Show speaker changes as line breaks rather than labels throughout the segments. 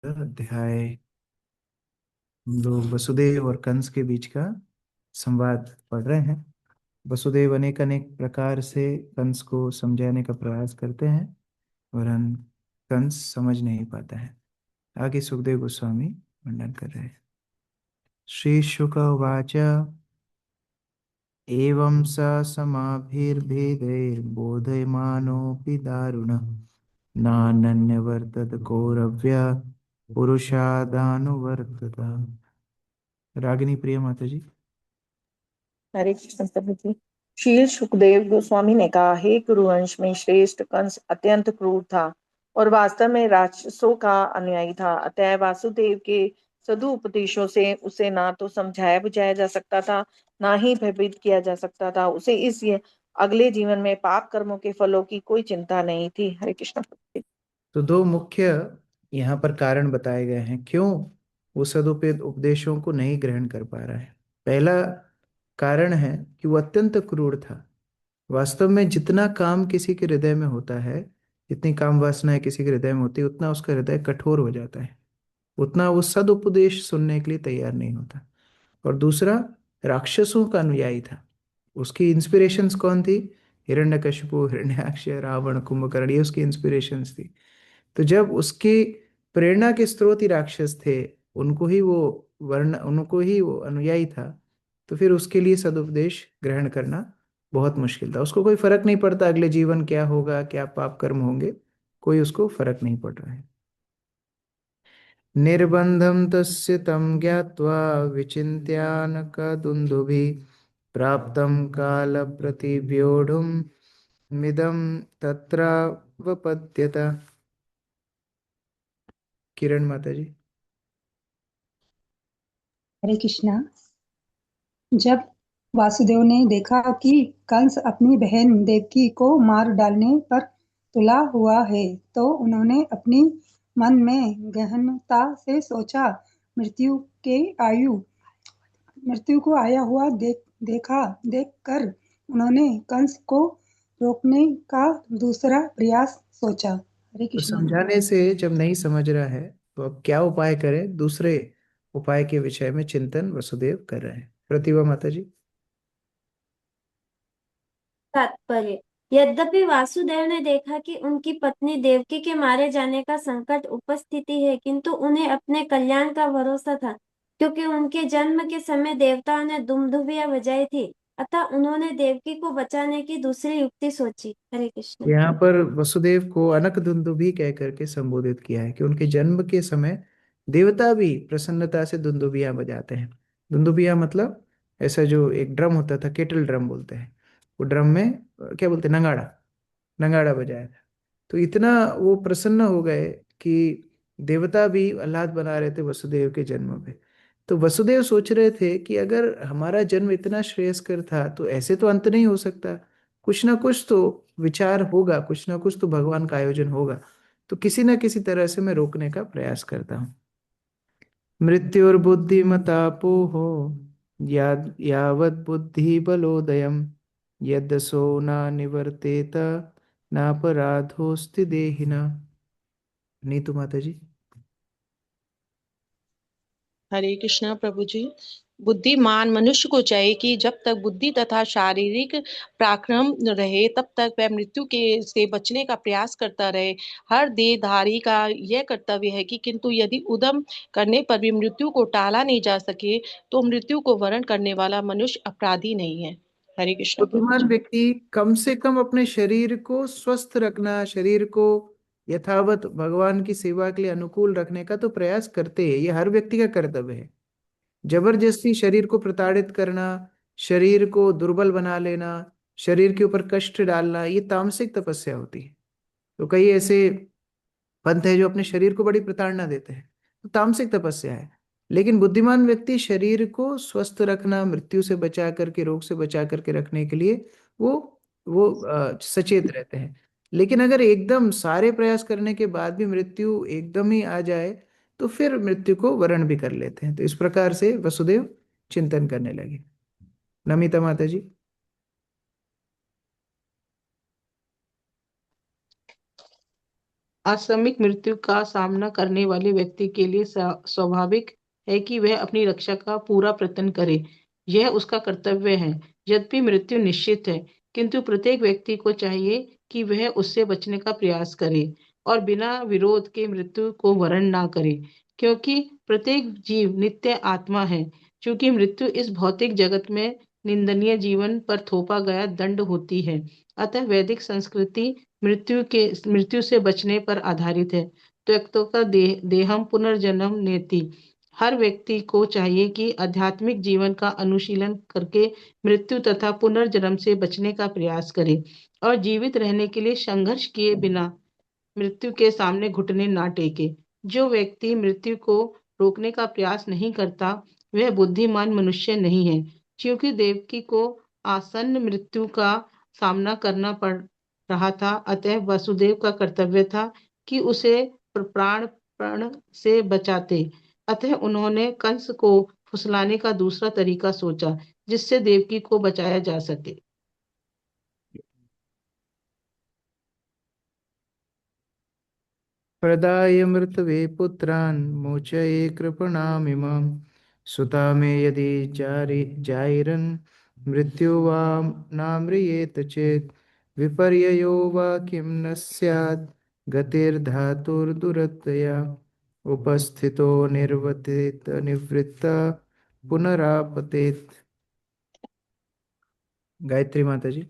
अध्याय। हम लोग वसुदेव और कंस के बीच का संवाद पढ़ रहे हैं। वसुदेव अनेक अनेक प्रकार से कंस को समझाने का प्रयास करते हैं, वरन कंस समझ नहीं पाता है। आगे सुखदेव गोस्वामी वर्णन कर रहे हैं। श्री शुक उवाच एवं स समाभिर्भेदैर्बोधयमानोऽपि दारुणः नानन्यवर्तत कौरव्य पुरुषादानुवर्तत। रागिनी प्रिय माता जी।
हरे कृष्ण प्रभु जी। शील सुखदेव गोस्वामी ने कहा, हे कुरुवंश में श्रेष्ठ कंस अत्यंत क्रूर था और वास्तव में राक्षसों का अनुयायी था। अतः वासुदेव के साधु उपदेशों से उसे ना तो समझाया बुझाया जा सकता था, ना ही भयभीत किया जा सकता था। उसे इस अगले जीवन में पाप कर्मों के फलों की कोई चिंता नहीं थी। हरे कृष्ण प्रभु जी।
तो दो मुख्य यहाँ पर कारण बताए गए हैं क्यों वो सदुपयुक्त उपदेशों को नहीं ग्रहण कर पा रहा है। पहला कारण है कि वो अत्यंत क्रूर था। वास्तव में जितना काम किसी के हृदय में होता है, जितनी काम वासनाएं किसी के हृदय में होती है, उतना उसका हृदय कठोर हो जाता है, उतना वो सदुपदेश सुनने के लिए तैयार नहीं होता। और दूसरा, राक्षसों का अनुयायी था। उसकी इंस्पिरेशंस कौन थी? हिरण्यकशिपु, हिरण्याक्ष, रावण, कुंभकर्ण, ये उसकी इंस्पिरेशंस थी। तो जब उसकी प्रेरणा के स्रोत ही राक्षस थे, उनको ही वो अनुयायी था, तो फिर उसके लिए सदुपदेश ग्रहण करना बहुत मुश्किल था। उसको कोई फर्क नहीं पड़ता अगले जीवन क्या होगा, क्या पाप कर्म होंगे, कोई उसको फर्क नहीं पड़ रहा है। निर्बंधम तस्य तं ज्ञात्वा विचिन्त्यानकदुन्दुभिः प्राप्तं कालप्रतिव्यूढुम् मिदं तत्रावपद्यत। किरण माता जी।
हरे कृष्णा। जब वासुदेव ने देखा कि कंस अपनी बहन देवकी को मार डालने पर तुला हुआ है, तो उन्होंने अपनी मन में गहनता से सोचा। मृत्यु के आयु मृत्यु को आया हुआ देखकर उन्होंने कंस को रोकने का दूसरा प्रयास सोचा। हरे
तो
कृष्णा।
समझाने से जब नहीं समझ रहा है, तो अब क्या उपाय करें? दूसरे उपाय के विषय में चिंतन वसुदेव कर रहे हैं। प्रतिभा माता जी।
तात्पर्य। यद्यपि वासुदेव ने देखा कि उनकी पत्नी देवकी के मारे जाने का संकट उपस्थिति है, किंतु उन्हें अपने कल्याण का भरोसा था, क्योंकि उनके जन्म के समय देवताओं ने दुमदुभिया बजाई थी। अतः उन्होंने देवकी को बचाने की दूसरी युक्ति सोची। हरे कृष्ण।
यहाँ पर वसुदेव को अनक दुंदुभी कह करके संबोधित किया है कि उनके जन्म के समय देवता भी प्रसन्नता से दुंदुभियां बजाते हैं। दुंदुभिया मतलब ऐसा जो एक ड्रम होता था, केटल ड्रम बोलते हैं, वो ड्रम में क्या बोलते हैं, नगाड़ा, नगाड़ा बजाया था। तो इतना वो प्रसन्न हो गए कि देवता भी आह्लाद बना रहे थे वसुदेव के जन्म पे। तो वसुदेव सोच रहे थे कि अगर हमारा जन्म इतना श्रेयस्कर था, तो ऐसे तो अंत नहीं हो सकता, कुछ ना कुछ तो विचार होगा, कुछ ना कुछ तो भगवान का आयोजन होगा। तो किसी ना किसी तरह से मैं रोकने का प्रयास करता हूँ। मृत्युर्बुद्धिमतापोहो यावत् बुद्धि बलोदयम् यद्यसो न निवर्तेत नापराधोस्ति देहिना। नीतू माता जी।
हरे कृष्णा प्रभु जी। बुद्धिमान मनुष्य को चाहिए कि जब तक बुद्धि तथा शारीरिक पराक्रम रहे, तब तक वह मृत्यु के से बचने का प्रयास करता रहे। हर देहधारी का यह कर्तव्य है कि किंतु यदि उद्यम करने पर भी मृत्यु को टाला नहीं जा सके, तो मृत्यु को वरण करने वाला मनुष्य अपराधी नहीं है। हरे कृष्णा प्रभु
बुद्धिमान
जी।
व्यक्ति कम से कम अपने शरीर को स्वस्थ रखना, शरीर को यथावत भगवान की सेवा के लिए अनुकूल रखने का तो प्रयास करते हैं। ये हर व्यक्ति का कर्तव्य है। जबरदस्ती शरीर को प्रताड़ित करना, शरीर को दुर्बल बना लेना, शरीर के ऊपर कष्ट डालना, ये तामसिक तपस्या होती है। तो कई ऐसे पंथ है जो अपने शरीर को बड़ी प्रताड़ना देते हैं, तो तामसिक तपस्या है। लेकिन बुद्धिमान व्यक्ति शरीर को स्वस्थ रखना, मृत्यु से बचा करके, रोग से बचा करके रखने के लिए वो सचेत रहते हैं। लेकिन अगर एकदम सारे प्रयास करने के बाद भी मृत्यु एकदम ही आ जाए, तो फिर मृत्यु को वरण भी कर लेते हैं। तो इस प्रकार से वसुदेव चिंतन करने लगे। नमिता माता जी।
आकस्मिक मृत्यु का सामना करने वाले व्यक्ति के लिए स्वाभाविक है कि वह अपनी रक्षा का पूरा प्रयत्न करे। यह उसका कर्तव्य है। यद्यपि मृत्यु निश्चित है, किंतु प्रत्येक व्यक्ति को चाहिए कि वह उससे बचने का प्रयास करे और बिना विरोध के मृत्यु को वरण ना करे, क्योंकि प्रत्येक जीव नित्य आत्मा है। क्योंकि मृत्यु इस भौतिक जगत में निंदनीय जीवन पर थोपा गया दंड होती है, अतः वैदिक संस्कृति मृत्यु से बचने पर आधारित है। त्यक्तो का देहम पुनर्जन्म नेति। हर व्यक्ति को चाहिए कि आध्यात्मिक जीवन का अनुशीलन करके मृत्यु तथा पुनर्जन्म से बचने का प्रयास करे और जीवित रहने के लिए संघर्ष किए बिना मृत्यु के सामने घुटने ना टेके। जो व्यक्ति मृत्यु को रोकने का प्रयास नहीं करता, वह बुद्धिमान मनुष्य नहीं है, क्योंकि देवकी को आसन्न मृत्यु का सामना करना पड़ रहा था। अतः वसुदेव का कर्तव्य था कि उसे प्राण से बचाते। अतः उन्होंने कंस को फुसलाने का दूसरा तरीका सोचा, जिससे देवकी को बचाया जा सके।
प्रदाय मृतवे पुत्रान् मोचये कृपणामिमाम् सुता मे यदि जाइरन् मृत्यु वा नाम्रियेत चेत् विपर्ययो वा किं न स्यात् गतिर्धातुर्दुरतया उपस्थितो निर्वतेत निवृत्त पुनरापतेत। गायत्री माता जी।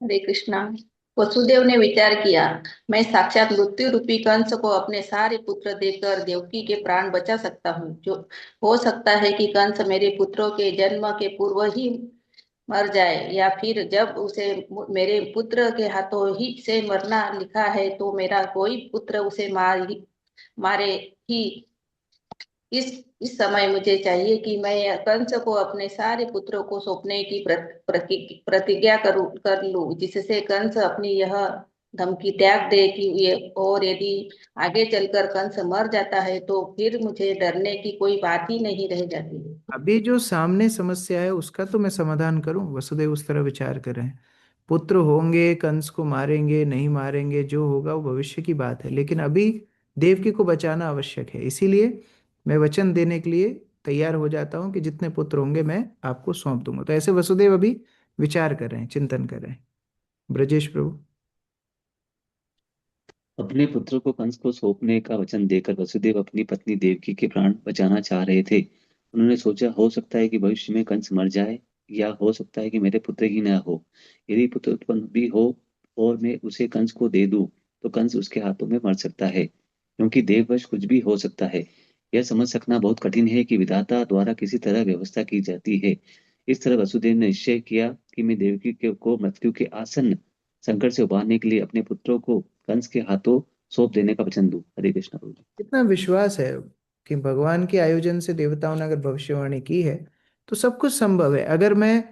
हरे कृष्णा। वसुदेव ने विचार किया, मैं साक्षात मृत्यु रूपी कंस को अपने सारे पुत्र देकर देवकी के प्राण बचा सकता हूँ। जो हो सकता है कि कंस मेरे पुत्रों के जन्म के पूर्व ही मर जाए, या फिर जब उसे मेरे पुत्र के हाथों ही से मरना लिखा है तो मेरा कोई पुत्र उसे मारे ही। इस समय मुझे चाहिए कि मैं कंस को अपने सारे पुत्रों को सौंपने की प्रतिज्ञा कर लूं, जिससे कंस अपनी यह धमकी त्याग दे कि ये, और यदि आगे चलकर कंस मर जाता है तो फिर मुझे डरने की कोई बात ही नहीं रह जाती।
अभी जो सामने समस्या है उसका तो मैं समाधान करूं। वसुदेव उस तरह विचार कर रहे हैं। पुत्र होंगे, कंस को मारेंगे नहीं मारेंगे, जो होगा वो भविष्य की बात है, लेकिन अभी देवकी को बचाना आवश्यक है। इसीलिए मैं वचन देने के लिए तैयार हो जाता हूं कि जितने पुत्र होंगे मैं आपको सौंप दूंगा। तो ऐसे वसुदेव अभी विचार कर रहे हैं, चिंतन कर रहे हैं। ब्रजेश प्रभु।
अपने पुत्र को कंस को सौंपने का वचन देकर वसुदेव अपनी पत्नी देवकी के प्राण बचाना चाह रहे थे। उन्होंने सोचा, हो सकता है कि भविष्य में कंस मर जाए, या हो सकता है कि मेरे पुत्र ही न हो। यदि पुत्र उत्पन्न भी हो और मैं उसे कंस को दे दूं, तो कंस उसके हाथों में मर सकता है, क्योंकि देववश कुछ भी हो सकता है। यह समझ सकना बहुत कठिन है कि विधाता द्वारा किसी तरह व्यवस्था की जाती है। इस तरह वसुदेव ने निश्चय किया कि मैं देवकी को मृत्यु के आसन्न संकट से उबारने के लिए अपने पुत्रों को कंस के हाथों सौंप देने का वचन दूं। हरे कृष्ण प्रभु जी।
कितना विश्वास है कि भगवान के आयोजन से देवताओं ने अगर भविष्यवाणी की है तो सब कुछ संभव है। अगर मैं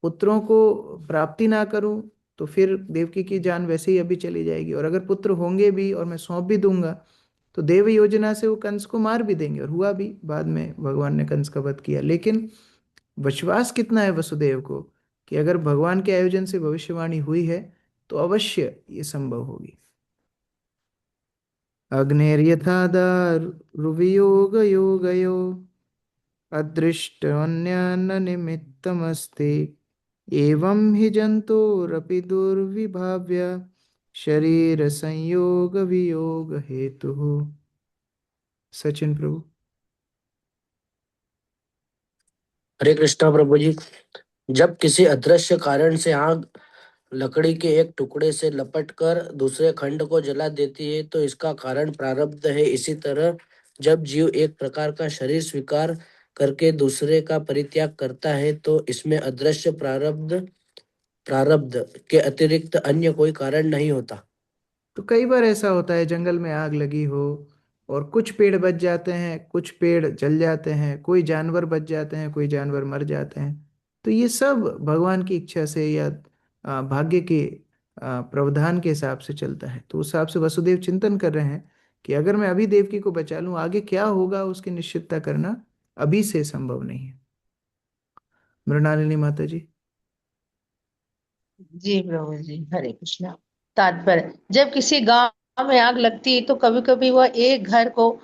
पुत्रों को प्राप्ति ना करूं तो फिर देवकी की जान वैसे ही अभी चली जाएगी, और अगर पुत्र होंगे भी और मैं सौंप भी दूंगा तो देव योजना से वो कंस को मार भी देंगे। और हुआ भी, बाद में भगवान ने कंस का वध किया। लेकिन विश्वास कितना है वसुदेव को कि अगर भगवान के आयोजन से भविष्यवाणी हुई है तो अवश्य ये संभव होगी। अग्नेर्यथा दारुवियोगयोगयो अदृष्टोऽन्यान्न निमित्तमस्ति एवं हि जन्तोरपि दुर्विभाव्य शरीर संयोग वियोग हेतु। सचिन प्रभु।
हरे कृष्णा प्रभु जी। जब किसी अदृश्य कारण से आग लकड़ी के एक टुकड़े से लपटकर दूसरे खंड को जला देती है तो इसका कारण प्रारब्ध है। इसी तरह जब जीव एक प्रकार का शरीर स्वीकार करके दूसरे का परित्याग करता है तो इसमें अदृश्य प्रारब्ध के अतिरिक्त अन्य कोई कारण नहीं होता।
तो कई बार ऐसा होता है, जंगल में आग लगी हो और कुछ पेड़ बच जाते हैं, कुछ पेड़ जल जाते हैं, कोई जानवर बच जाते हैं, कोई जानवर मर जाते हैं। तो ये सब भगवान की इच्छा से या भाग्य के प्रावधान के हिसाब से चलता है। तो उस हिसाब से वसुदेव चिंतन कर रहे हैं कि अगर मैं अभी देवकी को बचा लूं, आगे क्या होगा उसकी निश्चितता करना अभी से संभव नहीं है। मृणालिनी माता जी।
जी प्रभु जी, हरे कृष्णा। तात्पर्य, जब किसी गांव में आग लगती है तो कभी कभी वह एक घर को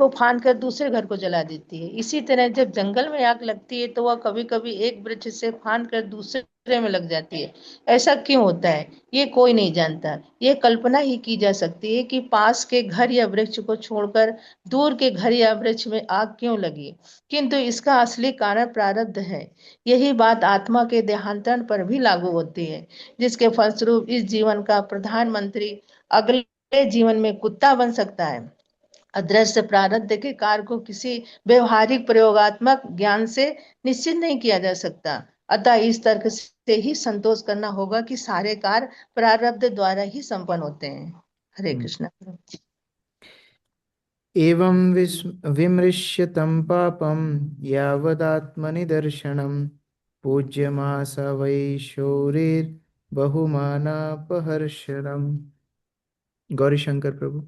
फांद कर दूसरे घर को जला देती है। इसी तरह जब जंगल में आग लगती है तो वह कभी कभी एक वृक्ष से फांद कर दूसरे में लग जाती है। ऐसा क्यों होता है, ये कोई नहीं जानता। ये कल्पना ही की जा सकती है कि पास के घर या वृक्ष को छोड़कर दूर के घर या वृक्ष में आग क्यों लगी, किंतु इसका असली कारण प्रारब्ध है। यही बात आत्मा के देहांतरण पर भी लागू होती है, जिसके फलस्वरूप इस जीवन का प्रधानमंत्री अगले जीवन में कुत्ता बन सकता है। अदृश्य प्रारब्ध के कार्य को किसी व्यवहारिक प्रयोगात्मक ज्ञान से निश्चित नहीं किया जा सकता। अतः इस तर्क से ही संतोष करना होगा कि सारे कार्य प्रारब्ध द्वारा ही संपन्न होते हैं। हरे कृष्ण।
एवं विमृश्यतं पापं यावदात्मनिदर्शनं पूज्यमास वै शौरिर्बहुमानापहर्षणम्। गौरी शंकर प्रभु।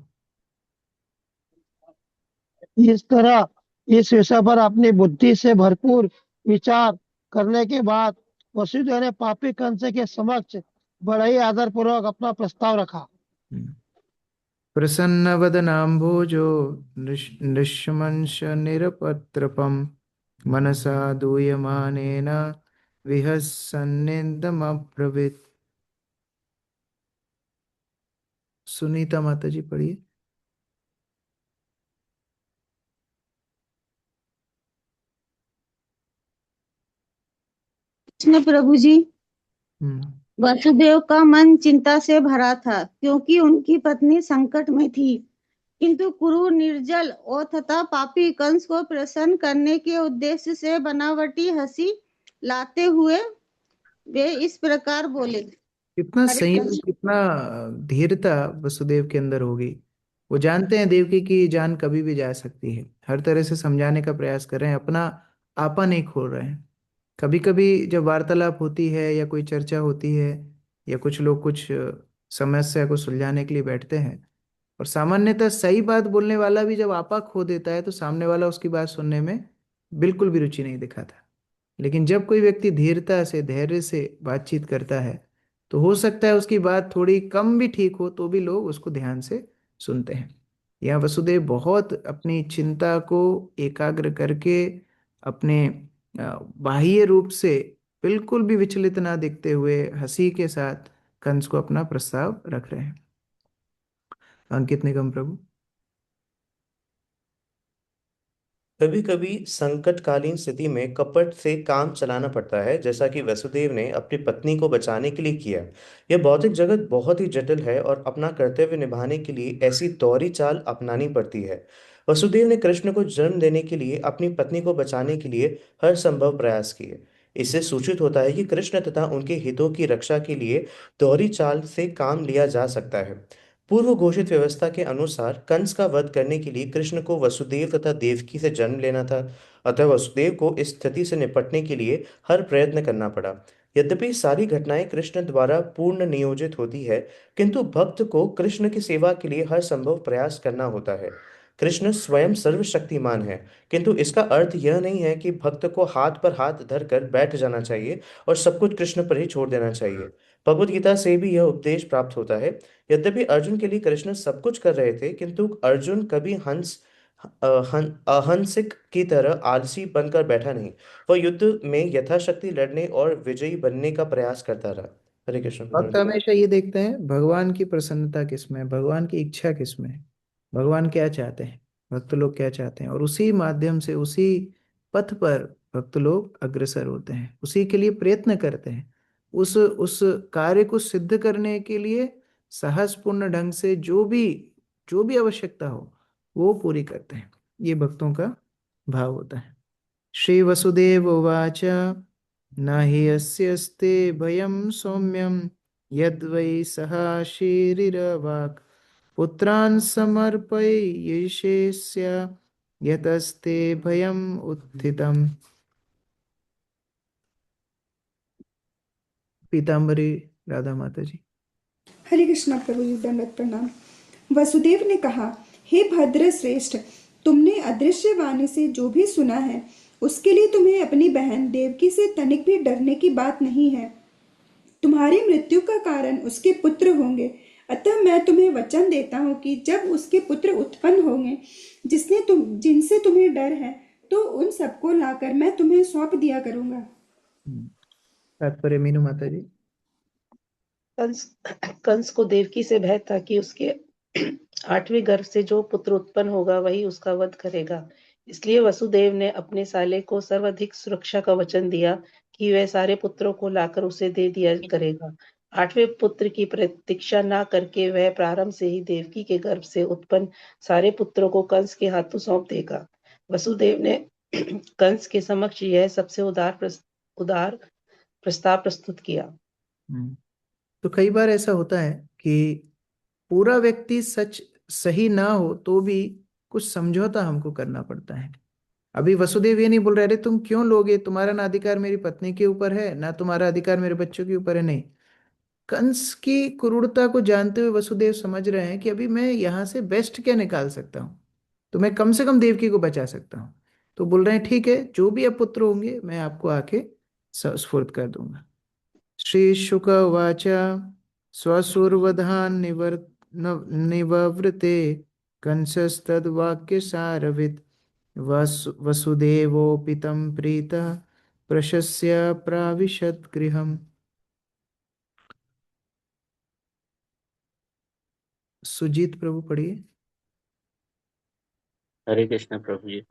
इस तरह इस विषय पर अपनी बुद्धि से भरपूर विचार करने के बाद वसुदेव ने पापी कंस के समक्ष बड़े ही आदर पूर्वक अपना प्रस्ताव रखा।
प्रसन्नवदनाम्भोजो नृशंस निरपत्रपं मनसा दूयमानेन विहसन्निन्दमब्रवीत्। सुनीता माता जी पढ़िए।
कृष्ण प्रभु जी,
हम्म।
वसुदेव का मन चिंता से भरा था क्योंकि उनकी पत्नी संकट में थी, किंतु क्रूर, निर्जल और तथा पापी कंस को प्रसन्न करने के उद्देश्य से बनावटी हंसी लाते हुए वे इस प्रकार बोले।
कितना
हरे
संयम,
कृष्ण।
कितना धीरता वसुदेव के अंदर होगी। वो जानते हैं देवकी की जान कभी भी जा सकती है, हर तरह से समझाने का प्रयास कर रहे हैं, अपना आपा नहीं खोल रहे हैं। कभी कभी जब वार्तालाप होती है या कोई चर्चा होती है या कुछ लोग कुछ समस्या को सुलझाने के लिए बैठते हैं, और सामान्यतः सही बात बोलने वाला भी जब आपा खो देता है तो सामने वाला उसकी बात सुनने में बिल्कुल भी रुचि नहीं दिखाता। लेकिन जब कोई व्यक्ति धीरता से, धैर्य से बातचीत करता है तो हो सकता है उसकी बात थोड़ी कम भी ठीक हो तो भी लोग उसको ध्यान से सुनते हैं। यहाँ वसुदेव बहुत अपनी चिंता को एकाग्र करके अपने बाह्य रूप से बिल्कुल भी विचलित ना दिखते हुए हंसी के साथ कंस को अपना प्रस्ताव रख रहे हैं। अंकित निगम प्रभु।
कभी कभी संकटकालीन स्थिति में कपट से काम चलाना पड़ता है, जैसा कि वसुदेव ने अपनी पत्नी को बचाने के लिए किया। यह भौतिक जगत बहुत ही जटिल है और अपना कर्तव्य निभाने के लिए ऐसी दोहरी चाल अपनानी पड़ती है। वसुदेव ने कृष्ण को जन्म देने के लिए अपनी पत्नी को बचाने के लिए हर संभव प्रयास किए। इससे सूचित होता है कि कृष्ण तथा उनके हितों की रक्षा के लिए दोहरी चाल से काम लिया जा सकता है। पूर्व घोषित व्यवस्था के अनुसार कंस का वध करने के लिए कृष्ण को वसुदेव तथा देवकी से जन्म लेना था। अतः वसुदेव को इस स्थिति से निपटने के लिए हर प्रयत्न करना पड़ा। यद्यपि सारी घटनाएं कृष्ण द्वारा पूर्ण नियोजित होती है, किंतु भक्त को कृष्ण की सेवा के लिए हर संभव प्रयास करना होता है। कृष्ण स्वयं सर्वशक्तिमान है, किंतु इसका अर्थ यह नहीं है कि भक्त को हाथ पर हाथ धरकर बैठ जाना चाहिए और सब कुछ कृष्ण पर ही छोड़ देना चाहिए। भगवद गीता से भी यह उपदेश प्राप्त होता है। यद्यपि अर्जुन के लिए कृष्ण सब कुछ कर रहे थे, किंतु अर्जुन कभी अहंसिक की तरह आलसी बनकर बैठा नहीं। वह युद्ध में यथाशक्ति लड़ने और विजयी बनने का प्रयास करता रहा। हरे कृष्ण
भक्त
प्रभु।
हमेशा ये देखते हैं भगवान की प्रसन्नता किसमें है, भगवान की इच्छा किसमें है, भगवान क्या चाहते हैं, भक्त लोग क्या चाहते हैं, और उसी माध्यम से, उसी पथ पर भक्त लोग अग्रसर होते हैं, उसी के लिए प्रयत्न करते हैं। उस कार्य को सिद्ध करने के लिए साहसपूर्ण ढंग से जो भी आवश्यकता हो वो पूरी करते हैं। ये भक्तों का भाव होता है। श्री वसुदेव उवाच न हि अस्यस्ते भयं सौम्यं यद्वै सः शीरिरवाक् पुत्रान् समर्पयिष्यस्य यतस्ते भयम् उत्थितम्। पीताम्बरी राधा माता जी।
हरे कृष्णा प्रभु जी, दंडवत प्रणाम। वसुदेव ने कहा, हे भद्र श्रेष्ठ, तुमने अदृश्य वाणी से जो भी सुना है उसके लिए तुम्हें अपनी बहन देवकी से तनिक भी डरने की बात नहीं है। तुम्हारी मृत्यु का कारण उसके पुत्र होंगे। अतः मैं तुम्हें वचन देता हूँ कि जब उसके पुत्र उत्पन्न होंगे जिनसे तुम्हें डर है, तो उन सबको लाकर मैं तुम्हें सौंप दिया करूंगा।
तात्पर्य मीनू माता जी।
कंस कंस को देवकी से भय था कि उसके 8वें गर्भ से जो पुत्र उत्पन्न होगा वही उसका वध करेगा। इसलिए वसुदेव ने अपने साले को सर्वाधिक सुरक्षा का वचन दिया कि वह सारे पुत्रों को लाकर उसे दे दिया करेगा। 8वें पुत्र की प्रतीक्षा न करके वह प्रारंभ से ही देवकी के गर्भ से उत्पन्न सारे पुत्रों को कंस के हाथों सौंप देगा। वसुदेव ने कंस के समक्ष यह सबसे उदार प्रस्ताव प्रस्तुत किया।
तो कई बार ऐसा होता है कि पूरा व्यक्ति सच सही ना हो तो भी कुछ समझौता हमको करना पड़ता है। अभी वसुदेव ये नहीं बोल रहे, अरे तुम क्यों लोगे, तुम्हारा ना अधिकार मेरी पत्नी के ऊपर है ना तुम्हारा अधिकार मेरे बच्चों के ऊपर है। नहीं, कंस की क्रूरता को जानते हुए वसुदेव समझ रहे हैं कि अभी मैं यहाँ से बेस्ट क्या निकाल सकता हूँ, तो मैं कम से कम देवकी को बचा सकता हूँ। तो बोल रहे हैं ठीक है, जो भी अब पुत्र होंगे मैं आपको आके स्फूर्त कर दूंगा। श्री शुक उवाच स्वसुरवधान निववृते कंसस्तद्वाक्यसारवित् वसुदेवोऽपि तं प्रीतः प्रशस्य प्राविशत् गृहम्। सुजीत प्रभु पढ़िए।
हरे कृष्ण प्रभु जी।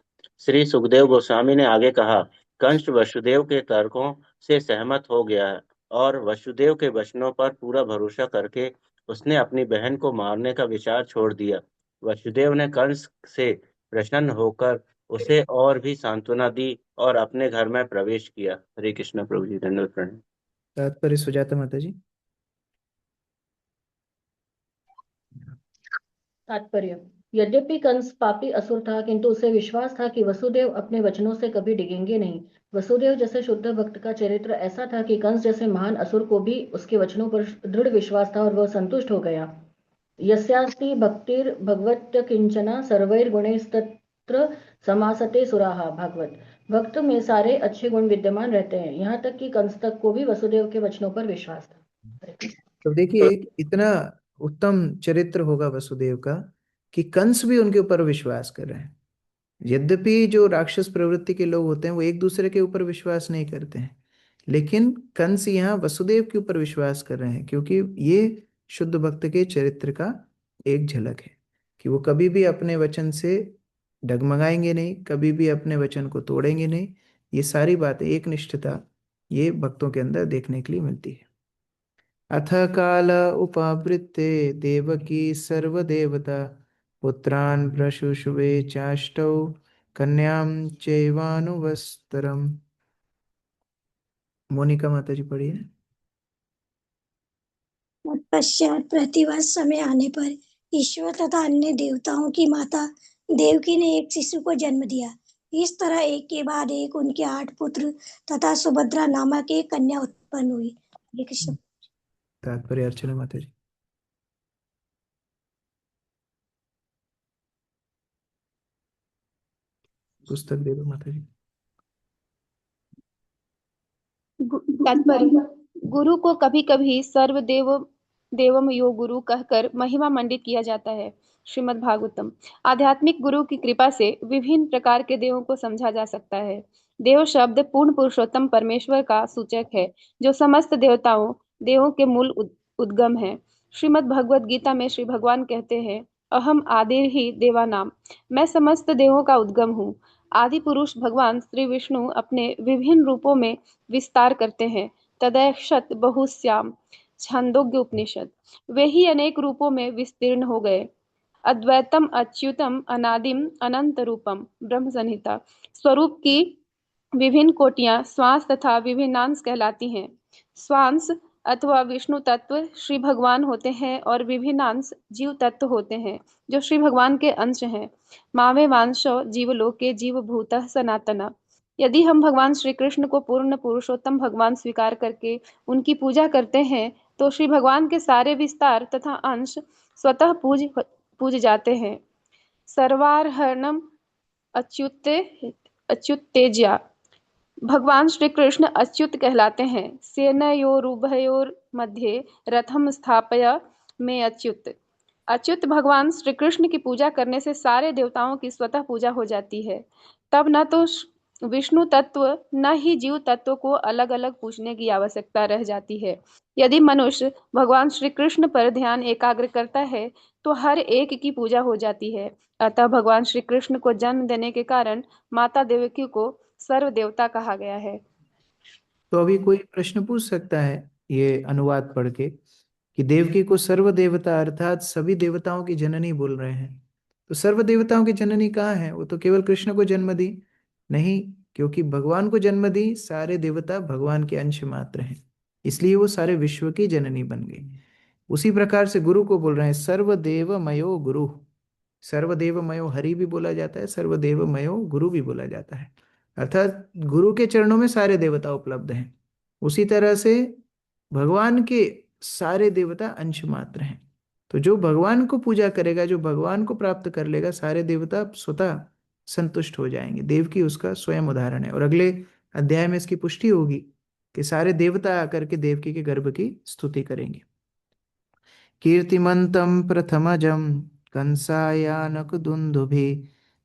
श्री सुखदेव गोस्वामी ने आगे कहा, कंस वसुदेव के तर्कों से सहमत हो गया है और वसुदेव के वचनों पर पूरा भरोसा करके उसने अपनी बहन को मारने का विचार छोड़ दिया। वसुदेव ने कंस से प्रसन्न होकर उसे और भी सांत्वना दी और अपने घर में प्रवेश किया। हरे कृष्ण प्रभु जी। धन्यवाद प्रणाम।
तात्पर्य सुजाता माता जी।
तात्पर्य, यद्यपि कंस पापी असुर था, किंतु उसे विश्वास था कि वसुदेव अपने वचनों से कभी डिगेंगे नहीं। वसुदेव जैसे शुद्ध भक्त का चरित्र ऐसा था कि कंस जैसे महान असुर को भी उसके वचनों पर दृढ़ विश्वास था और वह संतुष्ट हो गया। यस्यास्ति भक्तिर् भगवत् किंचना सर्वैर्गुणैस्तत्र समासते सुराहा। भागवत। भक्त में सारे अच्छे गुण विद्यमान रहते हैं, यहाँ तक कि कंस तक को भी वसुदेव के वचनों पर विश्वास था।
तो देखिए इतना उत्तम चरित्र होगा वसुदेव का कि कंस भी उनके ऊपर विश्वास कर रहे हैं। यद्यपि जो राक्षस प्रवृत्ति के लोग होते हैं वो एक दूसरे के ऊपर विश्वास नहीं करते हैं, लेकिन कंस यहाँ वसुदेव के ऊपर विश्वास कर रहे हैं, क्योंकि ये शुद्ध भक्त के चरित्र का एक झलक है कि वो कभी भी अपने वचन से डगमगाएंगे नहीं, कभी भी अपने वचन को तोड़ेंगे नहीं। ये सारी बातें, एक निष्ठता ये भक्तों के अंदर देखने के लिए मिलती है। अथ काल उपावृत्ते देवकी सर्वदेवता पुत्रान् प्रशुषुवे चाष्टौ कन्यां चैवानुवस्तरम्। मोनिका माता जी पढ़िए।
तत्पश्चात प्रतिवर्ष समय आने पर ईश्वर तथा अन्य देवताओं की माता देवकी ने एक शिशु को जन्म दिया। इस तरह एक के बाद एक उनके 8 पुत्र तथा सुभद्रा नामक एक कन्या उत्पन्न हुई। हरे कृष्ण।
तात्पर्य अर्चना माता जी। पुस्तक दे दो माता जी।
तात्पर्य, गुरु को कभी कभी सर्वदेव देवम यो गुरु कहकर महिमा मंडित किया जाता है। श्रीमद् भागवतम। आध्यात्मिक गुरु की कृपा से विभिन्न प्रकार के देवों को समझा जा सकता है। देव शब्द पूर्ण पुरुषोत्तम परमेश्वर का सूचक है, जो समस्त देवों के मूल उद्गम है। श्रीमद् भगवद गीता में श्री भगवान कहते हैं, अहम आदिर ही देवानाम, मैं समस्त देवों का उद्गम हूँ। आदि पुरुष भगवान श्री विष्णु अपने विभिन्न रूपों में विस्तार करते हैं। तदैक्षत बहुश्याम छांदोग्य उपनिषद। वे ही अनेक रूपों में विस्तीर्ण हो गए। अद्वैतम अच्युतम अनादिम अनंत रूपम ब्रह्म संहिता। स्वरूप की विभिन्न कोटियां श्वास तथा विभिन्नांश कहलाती हैं। श्वांश अथवा विष्णु तत्व श्री भगवान होते हैं और विभिन्नांश जीव तत्व होते हैं, जो श्री भगवान के अंश हैं। मावे वांशो जीवलोके जीवभूतः सनातना। यदि हम भगवान श्री कृष्ण को पूर्ण पुरुषोत्तम भगवान स्वीकार करके उनकी पूजा करते हैं, तो श्री भगवान के सारे विस्तार तथा अंश स्वतः पूज जाते हैं। सर्वार्हणम अच्युतेज्या भगवान श्री कृष्ण अच्युत कहलाते हैं। सेनयोरुभयोर मध्ये रथम स्थापय में अच्युत। अच्युत भगवान श्री कृष्ण की पूजा करने से सारे देवताओं की स्वतः पूजा हो जाती है। तब न तो विष्णु तत्व न ही जीव तत्व को अलग अलग पूजने की आवश्यकता रह जाती है। यदि मनुष्य भगवान श्री कृष्ण पर ध्यान एकाग्र करता है तो हर एक की पूजा हो जाती है। अतः भगवान श्री कृष्ण को जन्म देने के कारण माता देवकी को सर्व देवता कहा गया है।
तो अभी कोई प्रश्न पूछ सकता है ये अनुवाद पढ़ के कि देवकी को सर्व देवता अर्थात सभी देवताओं की जननी बोल रहे हैं। तो सर्व देवताओं की जननी कहाँ है? वो तो केवल कृष्ण को जन्म दी नहीं, क्योंकि भगवान को जन्म दी सारे देवता भगवान के अंश मात्र हैं, इसलिए वो सारे विश्व की जननी बन गई। उसी प्रकार से गुरु को बोल रहे हैं सर्वदेवमयो गुरु। सर्वदेवमयो हरि भी बोला जाता है, सर्वदेवमयो गुरु भी बोला जाता है, अर्थात गुरु के चरणों में सारे देवता उपलब्ध हैं। उसी तरह से भगवान के सारे देवता अंश मात्र हैं। तो जो भगवान को पूजा करेगा, जो भगवान को प्राप्त कर लेगा, सारे देवता स्वतः संतुष्ट हो जाएंगे। देवकी उसका स्वयं उदाहरण है, और अगले अध्याय में इसकी पुष्टि होगी कि सारे देवता आकर के देवकी के गर्भ की स्तुति करेंगे। कीर्तिमन्तं प्रथमजं कंसायानकदुन्दुभिः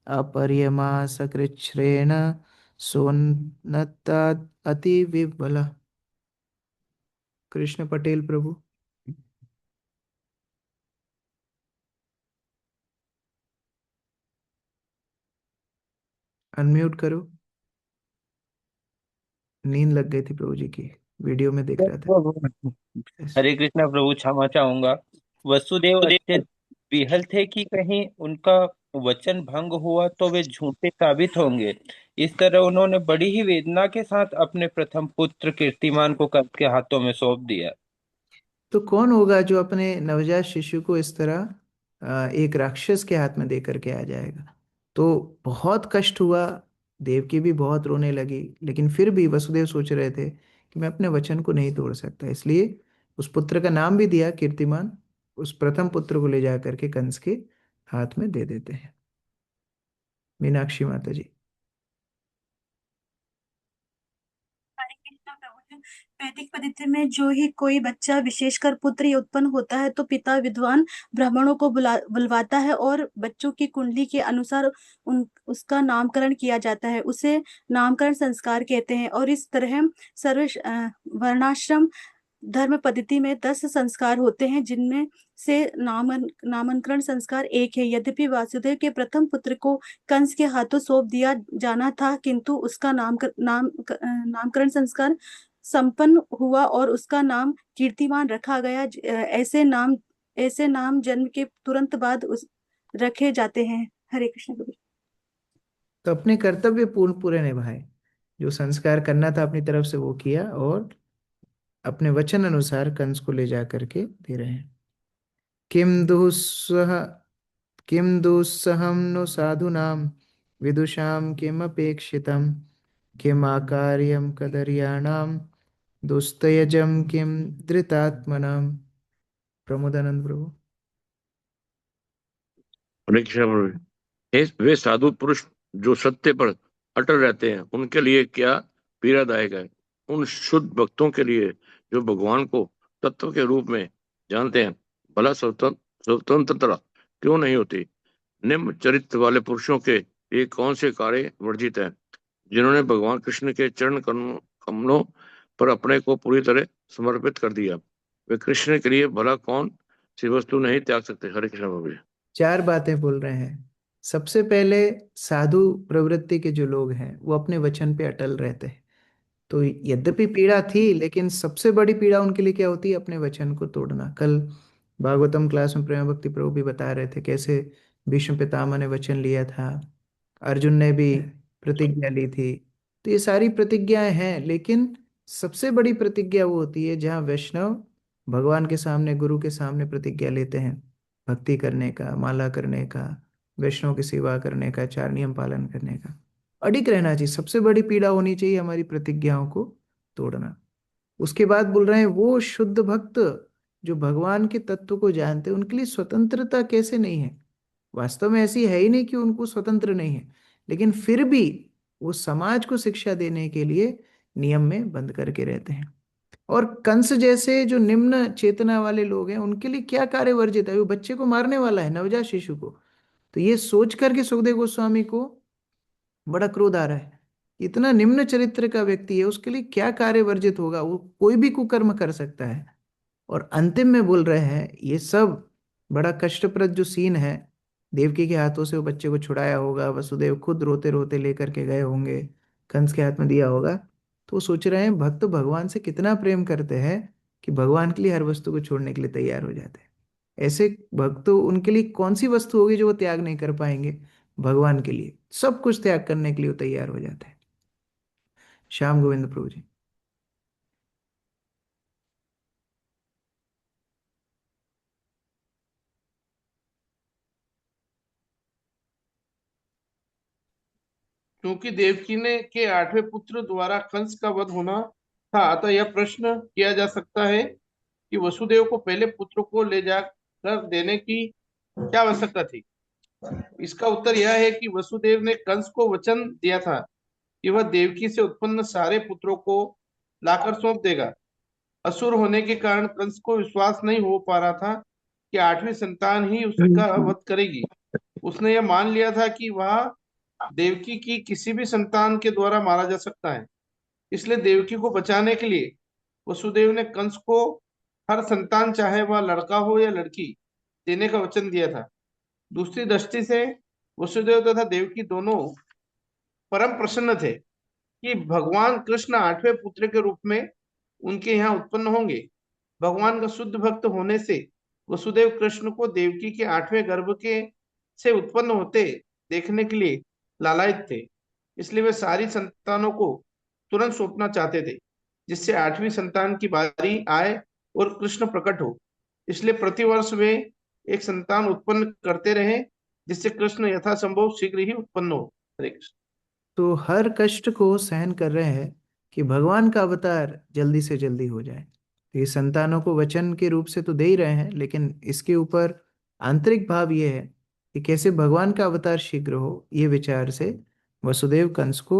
अपर्यमासकृच्छ्रेण सोन्नतात् अति विबलः। कृष्ण पटेल प्रभु। अनम्यूट करो। नींद लग गई थी प्रभु जी की, वीडियो में देख रहा था।
हरे कृष्णा प्रभु, क्षमा चाहूंगा। वसुदेव अत्यंत विहल थे कि कहीं उनका वचन भंग हुआ तो वे झूठे साबित होंगे। इस तरह उन्होंने बड़ी ही वेदना के साथ अपने प्रथम पुत्र कीर्तिमान को कंस के हाथों में सौंप दिया।
तो कौन होगा जो अपने नवजात शिशु को इस तरह एक राक्षस के हाथ में दे करके आ जाएगा? तो बहुत कष्ट हुआ, देवकी भी बहुत रोने लगी, लेकिन फिर भी वसुदेव सोच रहे थे कि मैं अपने वचन को नहीं तोड़ सकता, इसलिए उस पुत्र का नाम भी दिया कीर्तिमान। उस प्रथम पुत्र को ले जा करके कंस के हाथ में दे देते हैं। मीनाक्षी माता जी।
वैदिक पद्धति में जो ही कोई बच्चा, विशेषकर पुत्र, ये उत्पन्न होता है तो पिता विद्वान ब्राह्मणों को बुलवाता है और बच्चों की कुंडली के अनुसार उसका नामकरण किया जाता है। उसे नामकरण संस्कार कहते हैं। और इस तरह सर्व वर्णाश्रम धर्म पद्धति में 10 संस्कार होते हैं, जिनमें से नामकरण संस्कार एक है। यद्यपि वासुदेव के प्रथम पुत्र को कंस के हाथों सौंप दिया जाना था, किंतु उसका नामकरण संस्कार संपन्न हुआ और उसका नाम कीर्तिमान रखा गया। ऐसे नाम जन्म के तुरंत बाद रखे जाते हैं। हरे कृष्ण प्रभु।
तो अपने कर्तव्य पूरे निभाए, जो संस्कार करना था अपनी तरफ से वो किया, और अपने वचन अनुसार कंस को ले जा करके दे रहे हैं। किम दुस्सहम नु साधुनाम विदुषाम किम अपेक्षितम किम आकार्यम कदर्याणाम दुस्तयजम किम धृतात्मनाम। प्रमोदानंद प्रभु।
हरे कृष्ण प्रभु। वे साधु पुरुष जो सत्य पर अटल रहते हैं, उनके लिए क्या पीड़ादायक है। उन शुद्ध भक्तों के लिए जो भगवान को तत्व के रूप में जानते हैं, भला स्वतंत्रता क्यों नहीं होती। निम्न चरित्र वाले पुरुषों के लिए कौन से कार्य वर्जित है, जिन्होंने भगवान कृष्ण के चरण कमलों पर अपने को पूरी तरह समर्पित कर दिया। वे कृष्ण के लिए भला कौन सी वस्तु नहीं त्याग सकते। हरे कृष्ण प्रभु।
4 बातें बोल रहे हैं। सबसे पहले साधु प्रवृत्ति के जो लोग हैं वो अपने वचन पे अटल रहते हैं। तो यद्यपि पीड़ा थी, लेकिन सबसे बड़ी पीड़ा उनके लिए क्या होती है? अपने वचन को तोड़ना। कल भागवतम क्लास में प्रेम भक्ति प्रभु भी बता रहे थे कैसे भीष्म पितामह ने वचन लिया था, अर्जुन ने भी प्रतिज्ञा ली थी। तो ये सारी प्रतिज्ञाएं हैं, लेकिन सबसे बड़ी प्रतिज्ञा वो होती है जहाँ वैष्णव भगवान के सामने, गुरु के सामने प्रतिज्ञा लेते हैं भक्ति करने का, माला करने का, वैष्णव की सेवा करने का, 4 नियम पालन करने का। अडिग रहना चाहिए। सबसे बड़ी पीड़ा होनी चाहिए हमारी प्रतिज्ञाओं को तोड़ना। उसके बाद बोल रहे हैं वो शुद्ध भक्त जो भगवान के तत्व को जानते हैं, उनके लिए स्वतंत्रता कैसे नहीं है। वास्तव में ऐसी है ही नहीं कि उनको स्वतंत्र नहीं है, लेकिन फिर भी वो समाज को शिक्षा देने के लिए नियम में बंद करके रहते हैं। और कंस जैसे जो निम्न चेतना वाले लोग हैं उनके लिए क्या कार्य वर्जित है, वो बच्चे को मारने वाला है, नवजात शिशु को। तो ये सोच करके सुखदेव गोस्वामी को बड़ा क्रोध आ रहा है। इतना निम्न चरित्र का व्यक्ति है, उसके लिए क्या कार्य वर्जित होगा, वो कोई भी कुकर्म कर सकता है। और अंतिम में बोल रहे हैं ये सब बड़ा कष्टप्रद जो सीन है, देवकी के हाथों से वो बच्चे को छुड़ाया होगा, वसुदेव खुद रोते रोते लेकर के गए होंगे, कंस के हाथ में दिया होगा। तो वो सोच रहे हैं भक्त भगवान से कितना प्रेम करते हैं कि भगवान के लिए हर वस्तु को छोड़ने के लिए तैयार हो जाते हैं। ऐसे भक्त तो उनके लिए कौन सी वस्तु होगी जो वो त्याग नहीं कर पाएंगे, भगवान के लिए सब कुछ त्याग करने के लिए वो तैयार हो जाते हैं। श्याम गोविंद प्रभु जी।
क्योंकि देवकी ने के 8वें पुत्र द्वारा कंस का वध होना था, अतः यह प्रश्न किया जा सकता है कि वसुदेव को पहले पुत्र को ले जाकर देने की क्या आवश्यकता थी। इसका उत्तर यह है कि वसुदेव ने कंस को वचन दिया था कि वह देवकी से उत्पन्न सारे पुत्रों को लाकर सौंप देगा। असुर होने के कारण कंस को विश्वास नहीं हो पा रहा था कि 8वीं संतान ही उसका वध करेगी। उसने यह मान लिया था कि वह देवकी की किसी भी संतान के द्वारा मारा जा सकता है। इसलिए देवकी को बचाने के लिए वसुदेव ने कंस को हर संतान, चाहे वह लड़का हो या लड़की, देने का वचन दिया था। दूसरी दृष्टि से वसुदेव तथा देवकी दोनों परम प्रसन्न थे कि भगवान कृष्ण 8वें पुत्र के रूप में उनके यहाँ उत्पन्न होंगे। भगवान का शुद्ध भक्त होने से वसुदेव कृष्ण को देवकी के 8वें गर्भ के से उत्पन्न होते देखने के लिए लालायित थे। इसलिए वे सारी संतानों को तुरंत सौंपना चाहते थे, जिससे 8वीं संतान की बारी आए और कृष्ण प्रकट हो। इसलिए प्रतिवर्ष वे एक संतान उत्पन्न करते रहे, जिससे कृष्ण यथासंभव शीघ्र ही उत्पन्न हो। हरे कृष्ण।
तो हर कष्ट को सहन कर रहे हैं कि भगवान का अवतार जल्दी से जल्दी हो जाए। तो ये संतानों को वचन के रूप से तो दे ही रहे हैं, लेकिन इसके ऊपर आंतरिक भाव ये है कि कैसे भगवान का अवतार शीघ्र हो, ये विचार से वसुदेव कंस को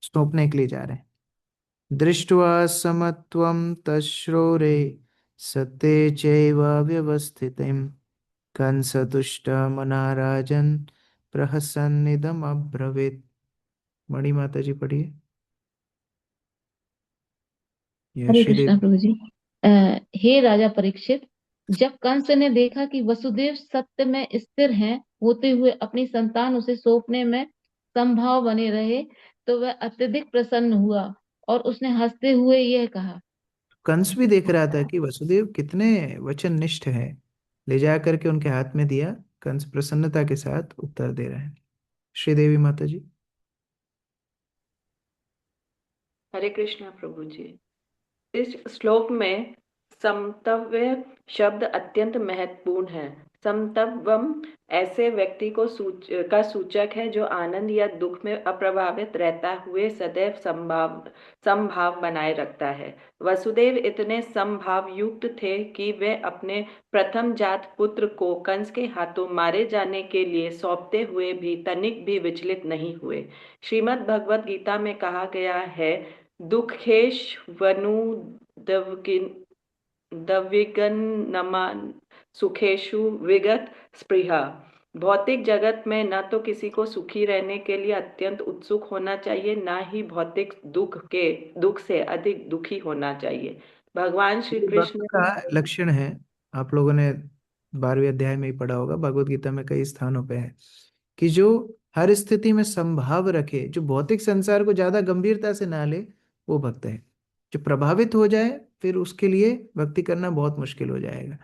सौंपने के लिए जा रहे हैं। दृष्ट्वा समत्वं तश्रोरे सत्ते चैव व्यवस्थितिं कंसतुष्टमना राजन् प्रहसन्निदम् अब्रवीत्। मणि माता जी पढ़िए। या
हरे
श्रीदेव।
कृष्णा प्रभु जी। हे राजा परीक्षित, जब कंस ने देखा कि वसुदेव सत्य में स्थिर हैं, होते हुए अपनी संतान उसे सौंपने में संभाव बने रहे, तो वह अत्यधिक प्रसन्न हुआ और उसने हंसते हुए यह कहा।
कंस भी देख रहा था कि वसुदेव कितने वचननिष्ठ हैं, ले जा करके उनके हाथ में दिया। कंस प्रसन्नता के साथ उत्तर दे रहे हैं। श्रीदेवी माता जी।
हरे कृष्णा प्रभु जी। इस श्लोक में समतव्य शब्द अत्यंत महत्वपूर्ण है। समतवम ऐसे व्यक्ति को का सूचक है जो आनंद या दुख में अप्रभावित रहता हुए सदैव समभाव बनाए रखता है। वसुदेव इतने समभाव युक्त थे कि वे अपने प्रथम जात पुत्र को कंस के हाथों मारे जाने के लिए सौंपते हुए भी तनिक भी विचलित नहीं हुए। श्रीमद् भगवद गीता में कहा गया है, दुखेश वनु दविगन्नमान सुखेशु विगत स्पृहा। भौतिक जगत में न तो किसी को सुखी रहने के लिए अत्यंत उत्सुक होना चाहिए, न ही भौतिक दुख से अधिक दुखी होना चाहिए। भगवान श्री
भक्त
कृष्ण
का लक्षण है, आप लोगों ने 12वें अध्याय में ही पढ़ा होगा, भगवत गीता में कई स्थानों पे है कि जो हर स्थिति में संभाव रखे, जो भौतिक संसार को ज्यादा गंभीरता से ना ले, वो भक्त है। जो प्रभावित हो जाए फिर उसके लिए भक्ति करना बहुत मुश्किल हो जाएगा।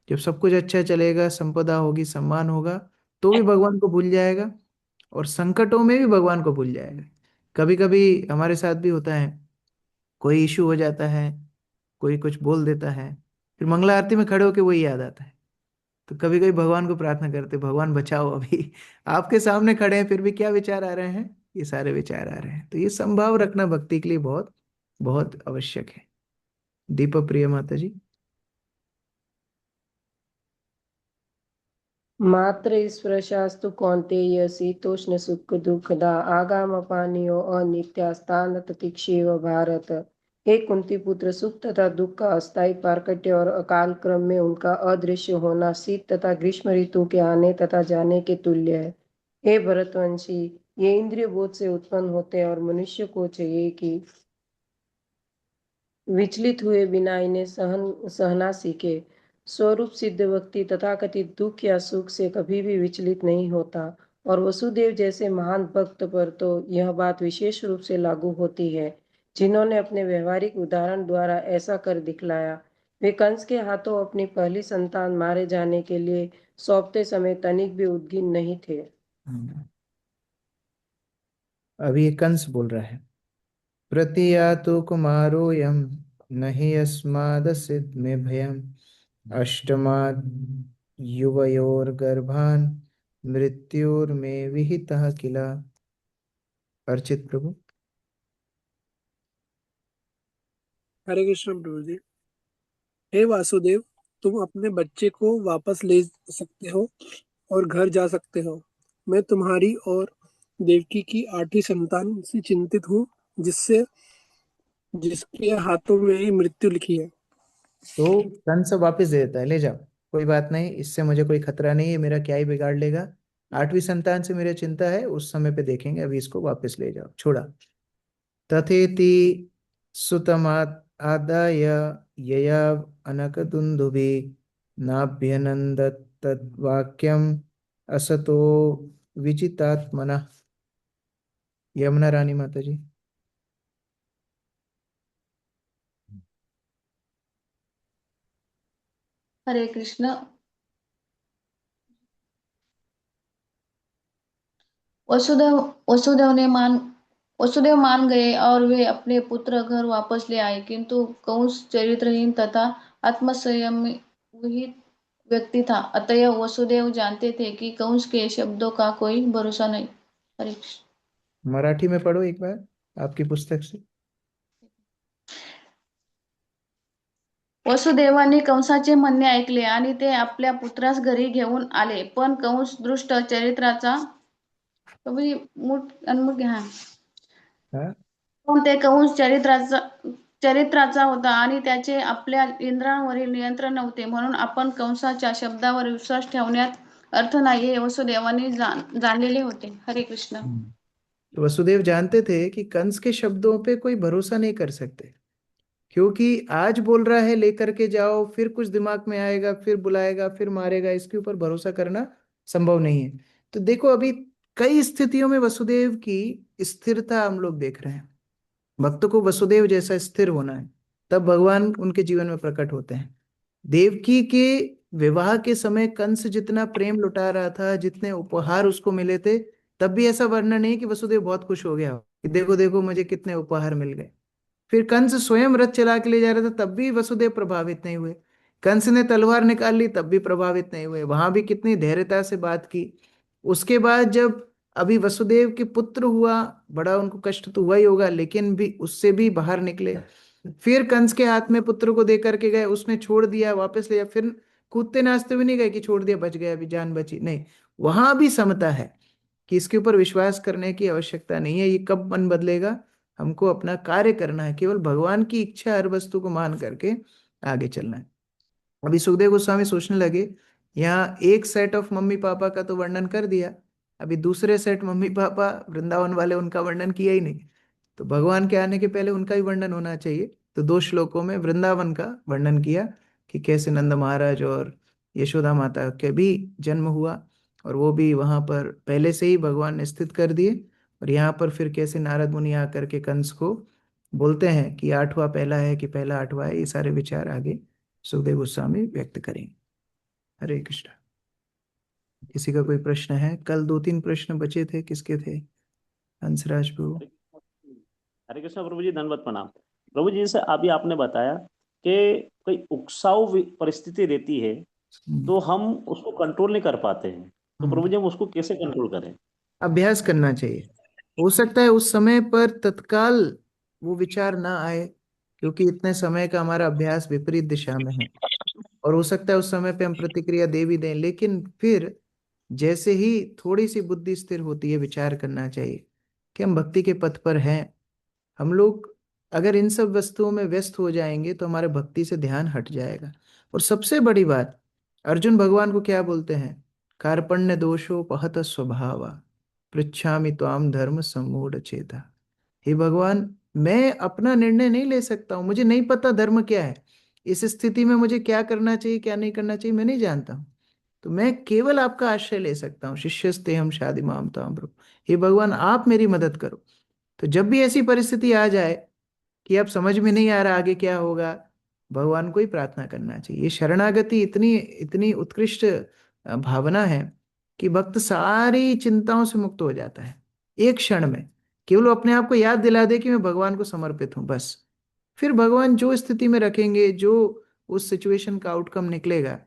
जब सब कुछ अच्छा चलेगा, संपदा होगी, सम्मान होगा, तो भी भगवान को भूल जाएगा, और संकटों में भी भगवान को भूल जाएगा। कभी कभी हमारे साथ भी होता है, कोई इशू हो जाता है, कोई कुछ बोल देता है, फिर मंगला आरती में खड़े होके वही याद आता है। तो कभी कभी भगवान को प्रार्थना करते, भगवान बचाओ, अभी आपके सामने खड़े हैं फिर भी क्या विचार आ रहे हैं, ये सारे विचार आ रहे हैं। तो ये संभाव रखना भक्ति के लिए बहुत बहुत आवश्यक है। दीपक प्रिय माता जी।
मात्र स्पर्शास्तु कौन्तेय शीतोष्ण सुख दुखदा आगामपानीयो अनित्यास्तान ततिक्षेव भारत। हे कुंती पुत्र, सुख तथा दुख का अस्थायी पारकट्य और अकाल क्रम में उनका अदृश्य होना शीत तथा ग्रीष्म ऋतु के आने तथा जाने के तुल्य है। हे भरतवंशी, ये इंद्रिय बोध से उत्पन्न होते हैं और मनुष्य को चाहिए कि विचलित हुए बिना इन्हें सहना सीखे। स्वरूप सिद्ध व्यक्ति तथाकथित दुख या सुख से कभी भी विचलित नहीं होता, और वसुदेव जैसे महान भक्त पर तो यह बात विशेष रूप से लागू होती है, जिन्होंने अपने व्यवहारिक उदाहरण द्वारा ऐसा कर दिखलाया। वे कंस के हाथों अपनी पहली संतान मारे जाने के लिए सौंपते समय तनिक भी उद्विग्न नहीं थे।
अभी ये कंस बोल रहा है, प्रतियातु कुमारोऽयं न हि अस्मादसिद् मे भयम् अष्टमात् युवयोर्गर्भान् मृत्युर्मे विहितः किल। अर्चित प्रभु।
हरे कृष्ण प्रभु जी। हे वासुदेव, तुम अपने बच्चे को वापस ले सकते हो और घर जा सकते हो। मैं तुम्हारी और देवकी की 8वीं संतान से चिंतित हूँ, जिसके हाथों में ही मृत्यु लिखी है।
तो कंस वापस दे देता है, ले जाओ, कोई बात नहीं, इससे मुझे कोई खतरा नहीं है, मेरा क्या ही बिगाड़ लेगा, 8वीं संतान से मेरी चिंता है, उस समय पे देखेंगे, अभी इसको वापस ले जाओ, छोड़ा। तथेति सुतमात् आदाय यया अनकदुन्दुभि नाभ्यनन्दत् तद्वाक्यम् असतो विजितात्मनः। यमुना रानी माता जी।
हरे कृष्ण। वसुदेव वसुदेव मान गए और वे अपने पुत्र घर वापस ले आए, किंतु कंस चरित्रहीन तथा आत्मसंयमित व्यक्ति था, अतएव वसुदेव जानते थे कि कंस के शब्दों का कोई भरोसा नहीं। हरे कृष्ण।
मराठी में पढ़ो एक बार आपकी पुस्तक से।
वसुदेवाने कंसाचे म्हणणे ऐकले आणि ते आपल्या पुत्रास घरी घेऊन आले, पण कंस दुष्ट चरित्राचा पण ते कंस चरित्राचा होता आणि त्याचे आपल्या इंद्रियांवरील नियंत्रण नव्हते, म्हणून आपण कंसाच्या शब्दावर विश्वास ठेवण्यात अर्थ नाही हे वसुदेवाने जाणलेले होते। हरे कृष्ण।
तो वसुदेव जानते थे कि कंस के शब्दों पे कोई भरोसा नहीं कर सकते, क्योंकि आज बोल रहा है लेकर के जाओ, फिर कुछ दिमाग में आएगा, फिर बुलाएगा, फिर मारेगा, इसके ऊपर भरोसा करना संभव नहीं है। तो देखो अभी कई स्थितियों में वसुदेव की स्थिरता हम लोग देख रहे हैं। भक्त को वसुदेव जैसा स्थिर होना है, तब भगवान उनके जीवन में प्रकट होते हैं। देवकी के विवाह के समय कंस जितना प्रेम लुटा रहा था, जितने उपहार उसको मिले थे, तब भी ऐसा वर्णन नहीं कि वसुदेव बहुत खुश हो गया कि देखो देखो मुझे कितने उपहार मिल गए। फिर कंस स्वयं रथ चला के ले जा रहा था, तब भी वसुदेव प्रभावित नहीं हुए। कंस ने तलवार निकाल ली, तब भी प्रभावित नहीं हुए, वहां भी कितनी धैर्यता से बात की। उसके बाद जब अभी वसुदेव के पुत्र हुआ, बड़ा उनको कष्ट तो हुआ ही होगा, लेकिन भी उससे भी बाहर निकले। फिर कंस के हाथ में पुत्र को दे करके गए, उसने छोड़ दिया, वापस ले, फिर कूदते नाचते भी नहीं गए कि छोड़ दिया बच गया, अभी जान बची, नहीं, वहां भी समता है कि इसके ऊपर विश्वास करने की आवश्यकता नहीं है। ये कब मन बदलेगा? हमको अपना कार्य करना है, केवल भगवान की इच्छा हर वस्तु को मान करके आगे चलना है। अभी सुखदेव गोस्वामी सोचने लगे, यहाँ एक सेट ऑफ मम्मी पापा का तो वर्णन कर दिया, अभी दूसरे सेट मम्मी पापा वृंदावन वाले, उनका वर्णन किया ही नहीं। तो भगवान के आने के पहले उनका ही वर्णन होना चाहिए। तो 2 श्लोकों में वृंदावन का वर्णन किया कि कैसे नंद महाराज और यशोदा माता के भी जन्म हुआ, और वो भी वहां पर पहले से ही भगवान ने स्थित कर दिए। और यहाँ पर फिर कैसे नारद मुनि आकर के कंस को बोलते हैं कि 8वां पहला है कि पहला 8वां है, ये सारे विचार आगे सुखदेव गोस्वामी व्यक्त करेंगे। हरे कृष्ण। किसी का कोई प्रश्न है? कल 2-3 प्रश्न बचे थे, किसके थे? हंसराज प्रभु।
हरे कृष्ण प्रभु जी, दंडवत प्रणाम। प्रभु जी, जैसे अभी आपने बताया कि कोई उकसाऊ परिस्थिति रहती है तो हम उसको कंट्रोल नहीं कर पाते हैं, तो प्रभु जी हम उसको कैसे कंट्रोल करें?
अभ्यास करना चाहिए। हो सकता है उस समय पर तत्काल वो विचार ना आए, क्योंकि इतने समय का हमारा अभ्यास विपरीत दिशा में है, और हो सकता है उस समय पे हम प्रतिक्रिया दे भी दें, लेकिन फिर जैसे ही थोड़ी सी बुद्धि स्थिर होती है, विचार करना चाहिए कि हम भक्ति के पथ पर हैं। हम लोग अगर इन सब वस्तुओं में व्यस्त हो जाएंगे तो हमारे भक्ति से ध्यान हट जाएगा। और सबसे बड़ी बात, अर्जुन भगवान को क्या बोलते हैं? कार्पण्य दोषोपहत स्वभावा पृच्छामि त्वाम धर्म सम्मूढ़ चेता। हे भगवान, मैं अपना निर्णय नहीं ले सकता हूँ, मुझे नहीं पता धर्म क्या है। इस स्थिति में मुझे क्या करना चाहिए क्या नहीं करना चाहिए मैं नहीं जानता हूँ। तो मैं केवल आपका आश्रय ले सकता हूँ। शिष्यस्ते हम शादी माम ताम प्रभु। हे भगवान, आप मेरी मदद करो। तो जब भी ऐसी परिस्थिति आ जाए कि अब समझ में नहीं आ रहा आगे क्या होगा, भगवान को ही प्रार्थना करना चाहिए। ये शरणागति इतनी इतनी उत्कृष्ट भावना है कि भक्त सारी चिंताओं से मुक्त हो जाता है एक क्षण में। केवल वो अपने आप को याद दिला दे कि मैं भगवान को समर्पित हूं, बस। फिर भगवान जो स्थिति में रखेंगे, जो उस सिचुएशन का आउटकम निकलेगा,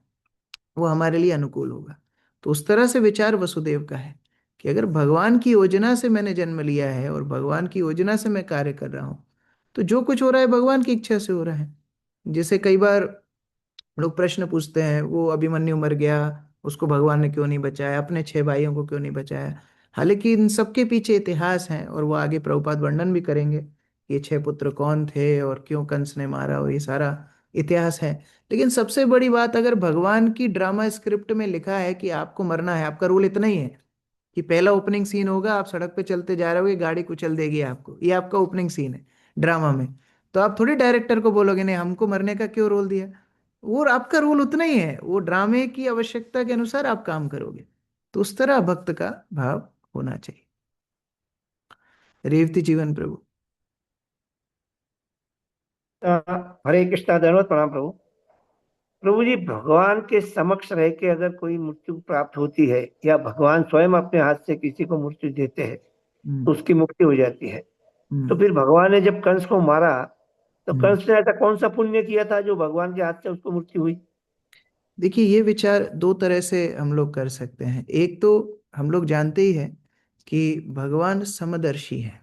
वो हमारे लिए अनुकूल होगा। तो उस तरह से विचार वसुदेव का है कि अगर भगवान की योजना से मैंने जन्म लिया है और भगवान की योजना से मैं कार्य कर रहा हूं, तो जो कुछ हो रहा है भगवान की इच्छा से हो रहा है। जैसे कई बार लोग प्रश्न पूछते हैं, वो अभिमन्यु मर गया, उसको भगवान ने क्यों नहीं बचाया, अपने 6 भाइयों को क्यों नहीं बचाया। हालांकि इन सबके पीछे इतिहास है और वो आगे प्रभुपाद वर्णन भी करेंगे, ये 6 पुत्र कौन थे और क्यों कंस ने मारा, और ये सारा इतिहास है। लेकिन सबसे बड़ी बात, अगर भगवान की ड्रामा स्क्रिप्ट में लिखा है कि आपको मरना है, आपका रोल इतना ही है कि पहला ओपनिंग सीन होगा, आप सड़क पे चलते जा रहे हो, गाड़ी कुचल देगी आपको, ये आपका ओपनिंग सीन है ड्रामा में। तो आप थोड़ी डायरेक्टर को बोलोगे नहीं हमको मरने का क्यों रोल दिया। वो आपका रोल उतना ही है, वो ड्रामे की आवश्यकता के अनुसार आप काम करोगे। तो उस तरह भक्त का भाव होना चाहिए। रेवती जीवन प्रभु।
हरे कृष्णा, दंडवत प्रणाम प्रभु। प्रभु जी, भगवान के समक्ष रह के अगर कोई मृत्यु प्राप्त होती है या भगवान स्वयं अपने हाथ से किसी को मृत्यु देते हैं तो उसकी मुक्ति हो जाती है। तो फिर भगवान ने जब कंस को मारा तो कंस ने ऐसा कौन सा पुण्य किया था जो भगवान के हाथ से उसको मृत्यु हुई?
देखिए, ये विचार दो तरह से हम लोग कर सकते हैं। एक तो हम लोग जानते ही है कि भगवान समदर्शी है,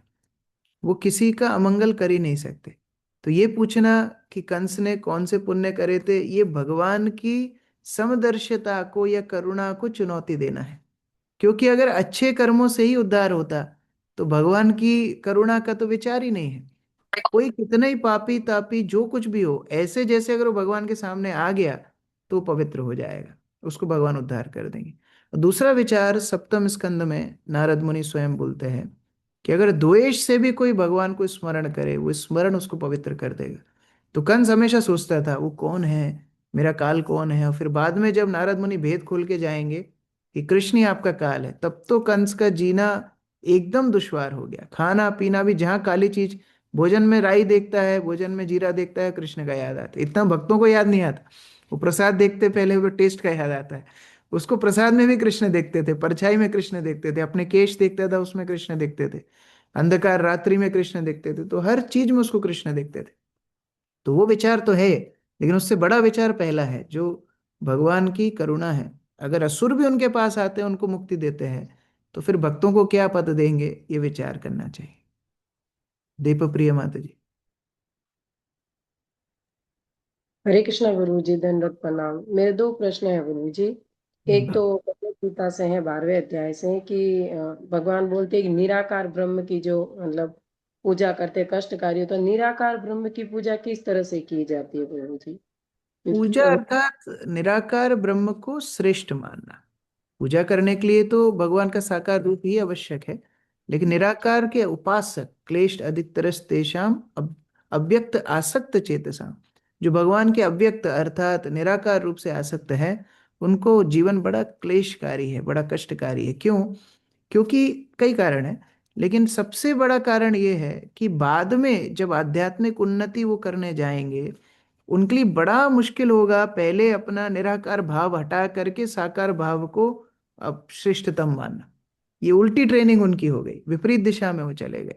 वो किसी का अमंगल कर ही नहीं सकते। तो ये पूछना कि कंस ने कौन से पुण्य करे थे, ये भगवान की समदर्शिता को या करुणा को चुनौती देना है। क्योंकि अगर अच्छे कर्मों से ही उद्धार होता तो भगवान की करुणा का तो विचार ही नहीं है। कोई कितना ही पापी तापी जो कुछ भी हो, ऐसे जैसे अगर वो भगवान के सामने आ गया तो पवित्र हो जाएगा, उसको भगवान उद्धार कर देंगे। और दूसरा विचार, सप्तम स्कंद में नारद मुनि स्वयं बोलते हैं कि अगर द्वेष से भी कोई भगवान को स्मरण करे, वो स्मरण उसको पवित्र कर देगा। तो कंस हमेशा सोचता था वो कौन है, मेरा काल कौन है। और फिर बाद में जब नारद मुनि भेद खोल के जाएंगे कि कृष्ण ही आपका काल है, तब तो कंस का जीना एकदम दुश्वार हो गया। खाना पीना भी, जहाँ काली चीज, भोजन में राई देखता है, भोजन में जीरा देखता है, कृष्ण का याद आता है। इतना भक्तों को याद नहीं आता। वो प्रसाद देखते पहले वो टेस्ट का याद आता है, उसको प्रसाद में भी कृष्ण देखते थे, परछाई में कृष्ण देखते थे, अपने केश देखता था उसमें कृष्ण देखते थे, अंधकार रात्रि में कृष्ण देखते थे, तो हर चीज में उसको कृष्ण देखते थे। तो वो विचार तो है, लेकिन उससे बड़ा विचार पहला है जो भगवान की करुणा है। अगर असुर भी उनके पास आते हैं, उनको मुक्ति देते हैं, तो फिर भक्तों को क्या पद देंगे, ये विचार करना चाहिए। दीप प्रिय माता जी।
हरे कृष्णा गुरु जी, दंडवत प्रणाम। मेरे 2 प्रश्न है गुरु जी। एक तो भगवद गीता से है, 12वें अध्याय से, कि भगवान बोलते हैं कि निराकार ब्रह्म की जो मतलब पूजा करते कष्टकारी, तो निराकार ब्रह्म की पूजा किस तरह से की जाती है गुरु जी?
पूजा अर्थात निराकार ब्रह्म को श्रेष्ठ मानना। पूजा करने के लिए तो भगवान का साकार रूप ही आवश्यक है, लेकिन निराकार के उपासक क्लेश अधिकतरस तेषाम अव्यक्त आसक्त चेतसाम, जो भगवान के अव्यक्त अर्थात निराकार रूप से आसक्त है, उनको जीवन बड़ा क्लेशकारी है, बड़ा कष्टकारी है। क्यों? क्योंकि कई कारण है, लेकिन सबसे बड़ा कारण ये है कि बाद में जब आध्यात्मिक उन्नति वो करने जाएंगे, उनके लिए बड़ा मुश्किल होगा पहले अपना निराकार भाव हटा करके साकार भाव को अब श्रेष्ठतम मानना। ये उल्टी ट्रेनिंग उनकी हो गई, विपरीत दिशा में वो चले गए।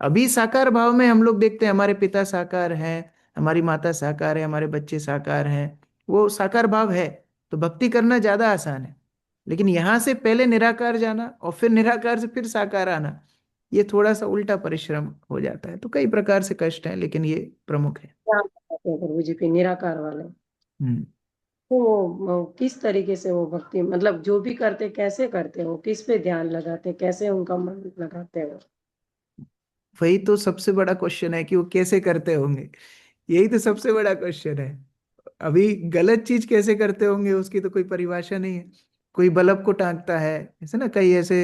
अभी साकार भाव में हम लोग देखते हैं हमारे पिता साकार हैं, हमारी माता साकार है, हमारे बच्चे साकार हैं, वो साकार भाव है, तो भक्ति करना ज्यादा आसान है। लेकिन यहां से पहले निराकार जाना और फिर निराकार से फिर साकार आना, ये थोड़ा सा उल्टा परिश्रम हो जाता है। तो कई प्रकार से कष्ट है, लेकिन ये प्रमुख है।
क्या बताते हैं गुरु जी फिर निराकार वाले? तो वो किस तरीके से वो भक्ति, मतलब जो भी करते कैसे करते हो, किस पे ध्यान लगाते, कैसे उनका मन लगाते हो?
वही तो सबसे बड़ा क्वेश्चन है कि वो कैसे करते होंगे। यही तो सबसे बड़ा क्वेश्चन है। अभी गलत चीज कैसे करते होंगे उसकी तो कोई परिभाषा नहीं है। कोई बल्ब को टांगता है, ऐसे ना कई ऐसे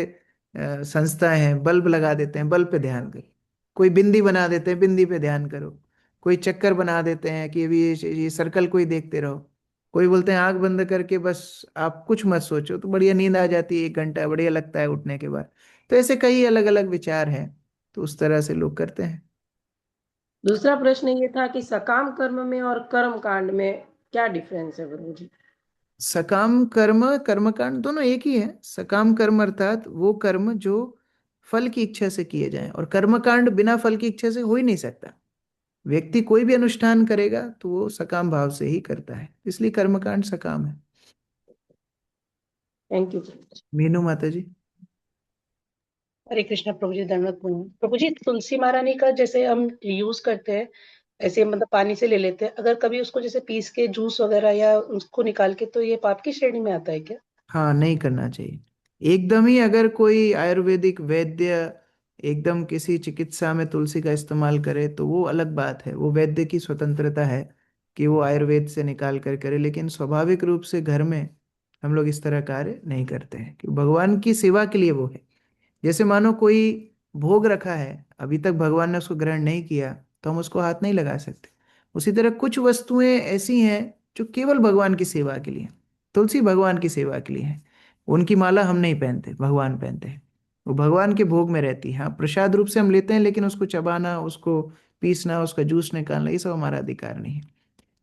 संस्थाएं हैं, बल्ब लगा देते हैं, बल्ब पे ध्यान करो। कोई बिंदी बना देते हैं, बिंदी पे ध्यान करो। कोई चक्कर बना देते हैं कि अभी ये सर्कल को ही देखते रहो। कोई बोलते हैं आंख बंद करके बस आप कुछ मत सोचो, तो बढ़िया नींद आ जाती है, 1 घंटा बढ़िया लगता है उठने के बाद। तो ऐसे कई अलग अलग विचार हैं, तो उस तरह से लोग करते हैं।
दूसरा प्रश्न ये था कि सकाम कर्म में और कर्म कांड में क्या डिफरेंस है गुरु जी?
सकाम कर्म कर्मकांड दोनों एक ही है। सकाम कर्म अर्थात वो कर्म जो फल की इच्छा से किए जाएं, और कर्मकांड बिना फल की इच्छा से हो ही नहीं सकता। व्यक्ति कोई भी अनुष्ठान करेगा तो वो सकाम भाव से ही करता है, इसलिए कर्मकांड सकाम है।
Thank you.
मीनू माता जी।
हरे कृष्णा प्रभु जी, दंडवत प्रणाम। प्रभु जी, तुलसी महारानी का जैसे हम यूज करते हैं, ऐसे मतलब पानी से ले लेते हैं, अगर कभी उसको जैसे पीस के जूस वगैरह या उसको निकाल के, तो ये पाप की श्रेणी में आता है क्या?
हाँ, नहीं करना चाहिए। एकदम ही अगर कोई आयुर्वेदिक वैद्य एकदम किसी चिकित्सा में तुलसी का इस्तेमाल करे तो वो अलग बात है, वो वैद्य की स्वतंत्रता है कि वो आयुर्वेद से निकाल कर करे। लेकिन स्वाभाविक रूप से घर में हम लोग इस तरह कार्य नहीं करते हैं, कि भगवान की सेवा के लिए वो है। जैसे मानो कोई भोग रखा है, अभी तक भगवान ने उसको ग्रहण नहीं किया, तो हम उसको हाथ नहीं लगा सकते। उसी तरह कुछ वस्तुएं ऐसी हैं जो केवल भगवान की सेवा के लिए हैं। तुलसी भगवान की सेवा के लिए है। उनकी माला हम नहीं पहनते, भगवान पहनते हैं। वो भगवान के भोग में रहती है। हाँ, प्रसाद रूप से हम लेते हैं, लेकिन उसको चबाना, उसको पीसना, उसका जूस निकालना, ये सब हमारा अधिकार नहीं है।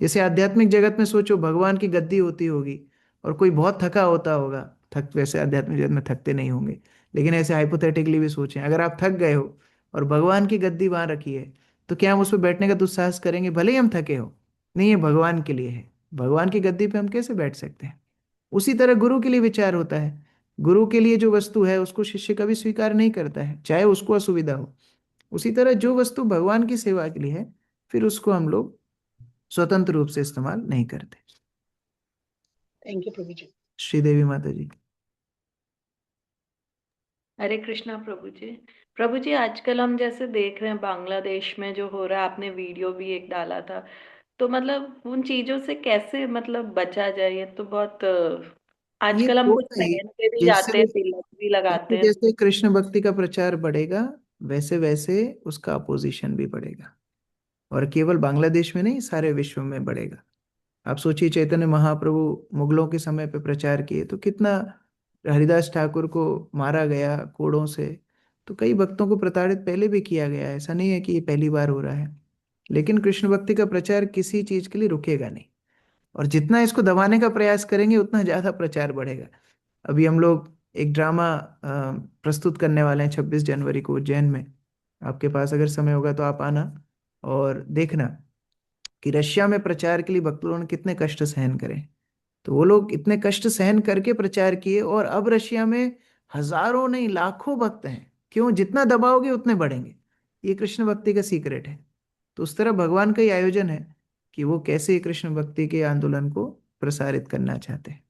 जैसे आध्यात्मिक जगत में सोचो, भगवान की गद्दी होती होगी और कोई बहुत थका होता होगा। थक वैसे आध्यात्मिक जगत में थकते नहीं होंगे, लेकिन ऐसे हाइपोथेटिकली भी सोचें, अगर आप थक गए हो और भगवान की गद्दी वहां रखी है, तो क्या हम उस पर बैठने का दुस्साहस करेंगे भले ही हम थके हो? नहीं, ये भगवान के लिए है। भगवान की गद्दी पे हम कैसे बैठ सकते हैं? उसी तरह गुरु के लिए विचार होता है। गुरु के लिए जो वस्तु है उसको शिष्य कभी स्वीकार नहीं करता है, चाहे उसको असुविधा हो। उसी तरह जो वस्तु भगवान की सेवा के लिए है, फिर उसको हम लोग स्वतंत्र रूप से इस्तेमाल नहीं करते।
थैंक यू प्रभु जी।
श्रीदेवी माता जी।
हरे कृष्णा प्रभु जी। प्रभु जी, आजकल हम जैसे देख रहे हैं बांग्लादेश में जो हो रहा है, आपने वीडियो भी एक डाला था, तो मतलब उन चीजों से कैसे मतलब बचा जाए? ये तो बहुत
ये
आजकल हम कुछ
होगा ही।
पहन के भी
जैसे
जाते हैं, तिलक भी लगाते
जैसे
हैं।
जैसे कृष्ण भक्ति का प्रचार बढ़ेगा, वैसे वैसे उसका अपोजिशन भी बढ़ेगा। और केवल बांग्लादेश में नहीं, सारे विश्व में बढ़ेगा। आप सोचिए, चैतन्य महाप्रभु मुगलों के समय पे प्रचार किए तो कितना हरिदास ठाकुर को मारा गया कोड़ों से। तो कई भक्तों को प्रताड़ित पहले भी किया गया है, ऐसा नहीं है कि ये पहली बार हो रहा है। लेकिन कृष्ण भक्ति का प्रचार किसी चीज के लिए रुकेगा नहीं। और जितना इसको दबाने का प्रयास करेंगे उतना ज्यादा प्रचार बढ़ेगा। अभी हम लोग एक ड्रामा प्रस्तुत करने वाले हैं 26 जनवरी को उज्जैन में। आपके पास अगर समय होगा तो आप आना और देखना कि रशिया में प्रचार के लिए भक्त लोगों ने कितने कष्ट सहन करे। तो वो लोग इतने कष्ट सहन करके प्रचार किए, और अब रशिया में हजारों नहीं लाखों भक्त हैं। क्यों? जितना दबाओगे उतने बढ़ेंगे। ये कृष्ण भक्ति का सीक्रेट है। तो उस तरह भगवान का ही आयोजन है कि वो कैसे कृष्ण भक्ति के आंदोलन को प्रसारित करना चाहते हैं।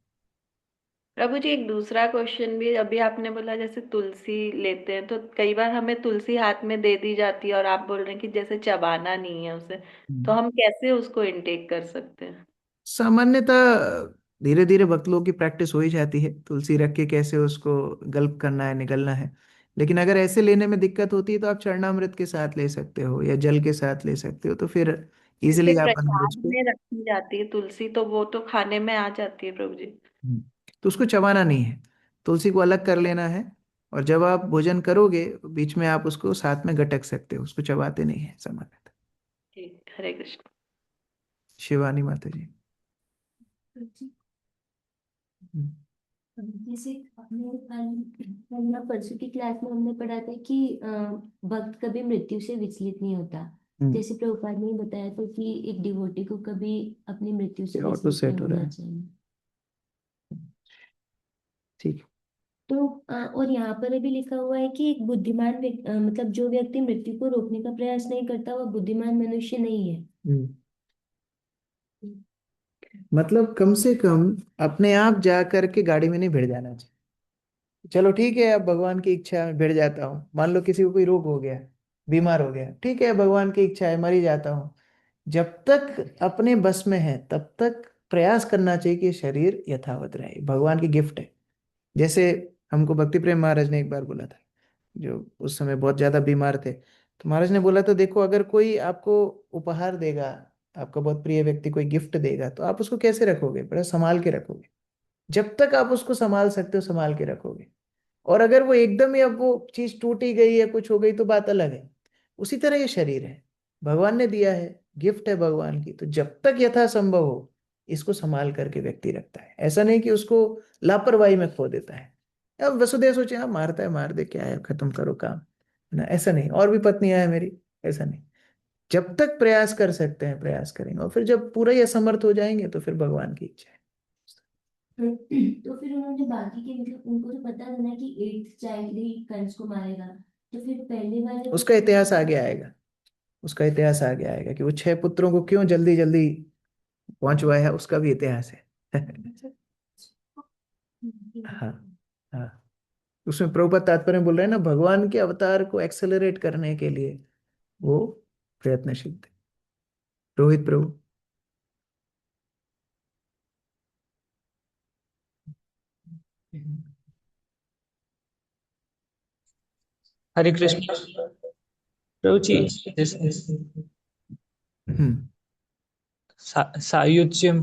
प्रभु जी, एक दूसरा क्वेश्चन भी, अभी आपने बोला जैसे तुलसी लेते हैं तो कई बार हमें तुलसी हाथ में दे दी जाती है और आप बोल रहे हैं कि जैसे चबाना नहीं है उसे, तो हम कैसे उसको इनटेक कर सकते हैं?
सामान्यतः धीरे धीरे भक्त लोगों की प्रैक्टिस हो ही जाती है, तुलसी रख के कैसे उसको गल्प करना है, निगलना है। लेकिन अगर ऐसे लेने में दिक्कत होती है तो आप चरणामृत के साथ ले सकते हो या जल के साथ ले सकते हो, तो फिर
जैसे
इजिली आप अनामृत
प्रसाद
को।
में रखी जाती है तुलसी, तो वो तो खाने में आ जाती है प्रभु जी।
हम्म, तो उसको चबाना नहीं है, तुलसी को अलग कर लेना है। और जब आप भोजन करोगे बीच में आप उसको साथ में गटक सकते हो, उसको चबाते नहीं है सामान्यतः।
ठीक, हरे कृष्ण।
शिवानी माता जी। हम्म।
जैसे अपने कल या परसों की क्लास में हमने पढ़ा था कि भक्त कभी मृत्यु से विचलित नहीं होता। जैसे प्रभुपाद ने बताया था कि एक डिवोटी को कभी अपनी मृत्यु से
ऑटो
विचलित
सेट
नहीं
हो रहा
होना
है।
चाहिए।
ठीक।
तो और यहाँ पर अभी लिखा हुआ है कि एक बुद्धिमान मतलब जो व्यक्ति मृत्यु को रोकने का प्रयास नहीं करता वह बुद्धिमान मनुष्य नहीं है।
हम्म। मतलब कम से कम अपने आप जा करके गाड़ी में नहीं भिड़ जाना चाहिए। चलो ठीक है, अब भगवान की इच्छा है भिड़ जाता हूँ, मान लो किसी को कोई रोग हो गया, बीमार हो गया, ठीक है भगवान की इच्छा है मर ही जाता हूँ। जब तक अपने बस में है तब तक प्रयास करना चाहिए कि शरीर यथावत रहे, भगवान की गिफ्ट है। जैसे हमको भक्ति प्रेम महाराज ने एक बार बोला था, जो उस समय बहुत ज्यादा बीमार थे, तो महाराज ने बोला तो देखो, अगर कोई आपको उपहार देगा, आपका बहुत प्रिय व्यक्ति कोई गिफ्ट देगा, तो आप उसको कैसे रखोगे? बड़ा संभाल के रखोगे। जब तक आप उसको संभाल सकते हो संभाल के रखोगे। और अगर वो एकदम ही अब वो चीज टूट ही गई या कुछ हो गई तो बात अलग है। उसी तरह ये शरीर है, भगवान ने दिया है, गिफ्ट है भगवान की, तो जब तक यथासंभव हो इसको संभाल करके व्यक्ति रखता है। ऐसा नहीं कि उसको लापरवाही में खो देता है। अब वसुदेव सोचे हाँ मारता है मार दे, क्या है, खत्म करो काम, है ना, ऐसा नहीं। और भी पत्नियां हैं मेरी, ऐसा नहीं। जब तक प्रयास कर सकते हैं प्रयास करेंगे, और फिर जब पूरा ही असमर्थ हो जाएंगे तो फिर भगवान की इच्छा है।
तो फिर उन्होंने बाकी के, मतलब उनको तो पता था ना कि 8th चाइल्ड ही कंस को मारेगा, तो फिर पहले वाले
उसका इतिहास आगे आएगा, उसका इतिहास आगे आएगा कि वो 6 पुत्रों को क्यों जल्दी जल्दी पहुंचवाया, उसका भी इतिहास है। हाँ हाँ। उसमें प्रभुपाद तात्पर्य में बोल रहे हैं ना, भगवान के अवतार को एक्सेलरेट करने के लिए वो प्रयत्नशील थे। रोहित प्रभु।
हरे कृष्ण प्रभु जी। जैसे सायुज्य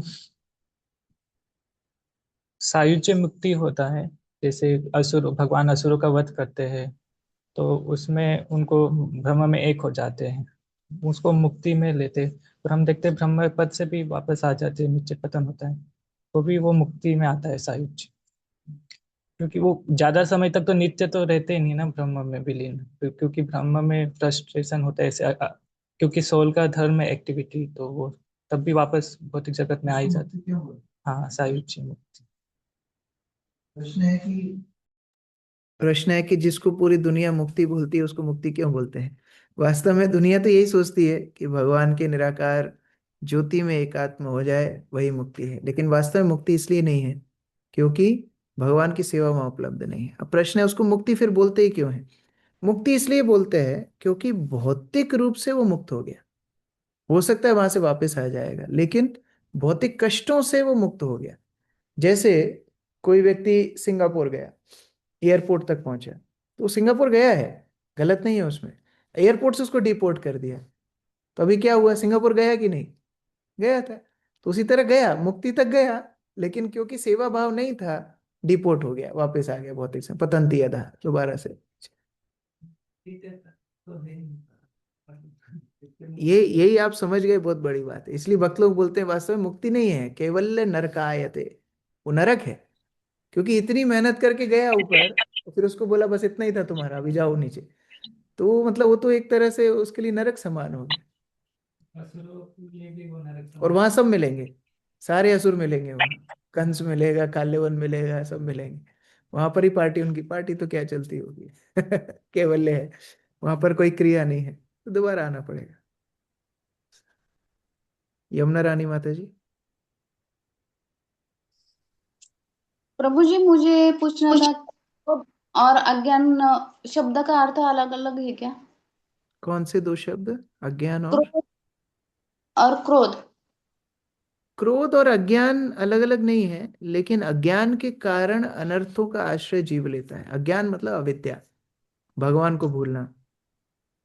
सायुज्य मुक्ति होता है, जैसे असुर भगवान असुरों का वध करते हैं तो उसमें उनको ब्रह्म में एक हो जाते हैं, उसको मुक्ति में लेते। और हम देखते हैं ब्रह्म पद से भी वापस आ जाते हैं, नीचे पतन होता है, तो भी वो मुक्ति में आता है सायुज्य। क्योंकि वो ज्यादा समय तक तो नित्य तो रहते ही नहीं ना ब्रह्म में विलीन, क्योंकि ब्रह्म में फ्रस्ट्रेशन होता है ऐसे क्योंकि सोल का धर्म है एक्टिविटी, तो वो तब भी वापस भौतिक जगत में आ ही जाते हैं। हाँ सायुज्य मुक्ति।
प्रश्न है कि जिसको पूरी दुनिया मुक्ति बोलती है उसको मुक्ति क्यों बोलते हैं? वास्तव में दुनिया तो यही सोचती है कि भगवान के निराकार ज्योति में एकात्म हो जाए वही मुक्ति है, लेकिन वास्तव में मुक्ति इसलिए नहीं है क्योंकि भगवान की सेवा वहां उपलब्ध नहीं है। अब प्रश्न है उसको मुक्ति फिर बोलते ही क्यों है? मुक्ति इसलिए बोलते हैं क्योंकि भौतिक रूप से वो मुक्त हो गया, हो सकता है वहां से वापस आ जाएगा, लेकिन भौतिक कष्टों से वो मुक्त हो गया। जैसे कोई व्यक्ति सिंगापुर गया, एयरपोर्ट तक पहुंचा, तो वो सिंगापुर गया है, गलत नहीं है उसमें, एयरपोर्ट से उसको डिपोर्ट कर दिया, तो अभी क्या हुआ, सिंगापुर गया कि नहीं? गया था। तो उसी तरह गया, मुक्ति तक गया, लेकिन क्योंकि सेवा भाव नहीं था डिपोर्ट हो गया, वापस आ गया भौतिक से, पतंती अधा दोबारा से। ये यही आप समझ गए, बहुत बड़ी बात है। इसलिए भक्त लोग बोलते हैं वास्तव में मुक्ति नहीं है, केवल नरकायते, वो नरक है, क्योंकि इतनी मेहनत करके गया ऊपर, तो फिर उसको बोला बस इतना ही था तुम्हारा, अभी जाओ नीचे। तो मतलब वो तो एक तरह से उसके लिए नरक समान हो गया। और वहां सब मिलेंगे, सारे असुर मिलेंगे वहां, कंस मिलेगा, काल्यवन मिलेगा, सब मिलेंगे वहां पर ही। पार्टी, उनकी पार्टी तो क्या चलती होगी। केवल्य है, वहां पर कोई क्रिया नहीं है, तो दोबारा आना पड़ेगा। यमुना रानी माता जी।
प्रभु जी मुझे पूछना था, क्रोध और अज्ञान शब्द का अर्थ अलग अलग है क्या?
कौन से 2 शब्द? अज्ञान और
क्रोध और क्रोध।
क्रोध और अज्ञान अलग अलग नहीं है, लेकिन अज्ञान के कारण अनर्थों का आश्रय जीव लेता है। अज्ञान मतलब अविद्या, भगवान को भूलना,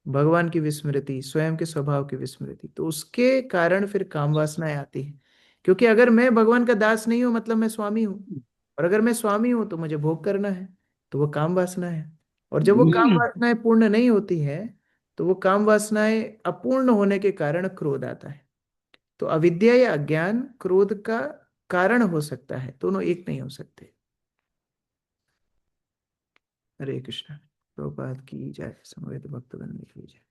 भगवान की विस्मृति, स्वयं के स्वभाव की विस्मृति, तो उसके कारण फिर काम वासनाएं आती हैं। क्योंकि अगर मैं भगवान का दास नहीं हूं मतलब मैं स्वामी हूं, और अगर मैं स्वामी हूं तो मुझे भोग करना है, तो वो काम वासना है। और जब वो काम वासनाएं पूर्ण नहीं होती है, तो वो काम वासनाएं अपूर्ण होने के कारण क्रोध आता है। तो अविद्या या अज्ञान क्रोध का कारण हो सकता है, दोनों एक नहीं हो सकते। हरे कृष्ण। प्रभुपाद की जय, समवेत भक्तगण की जय।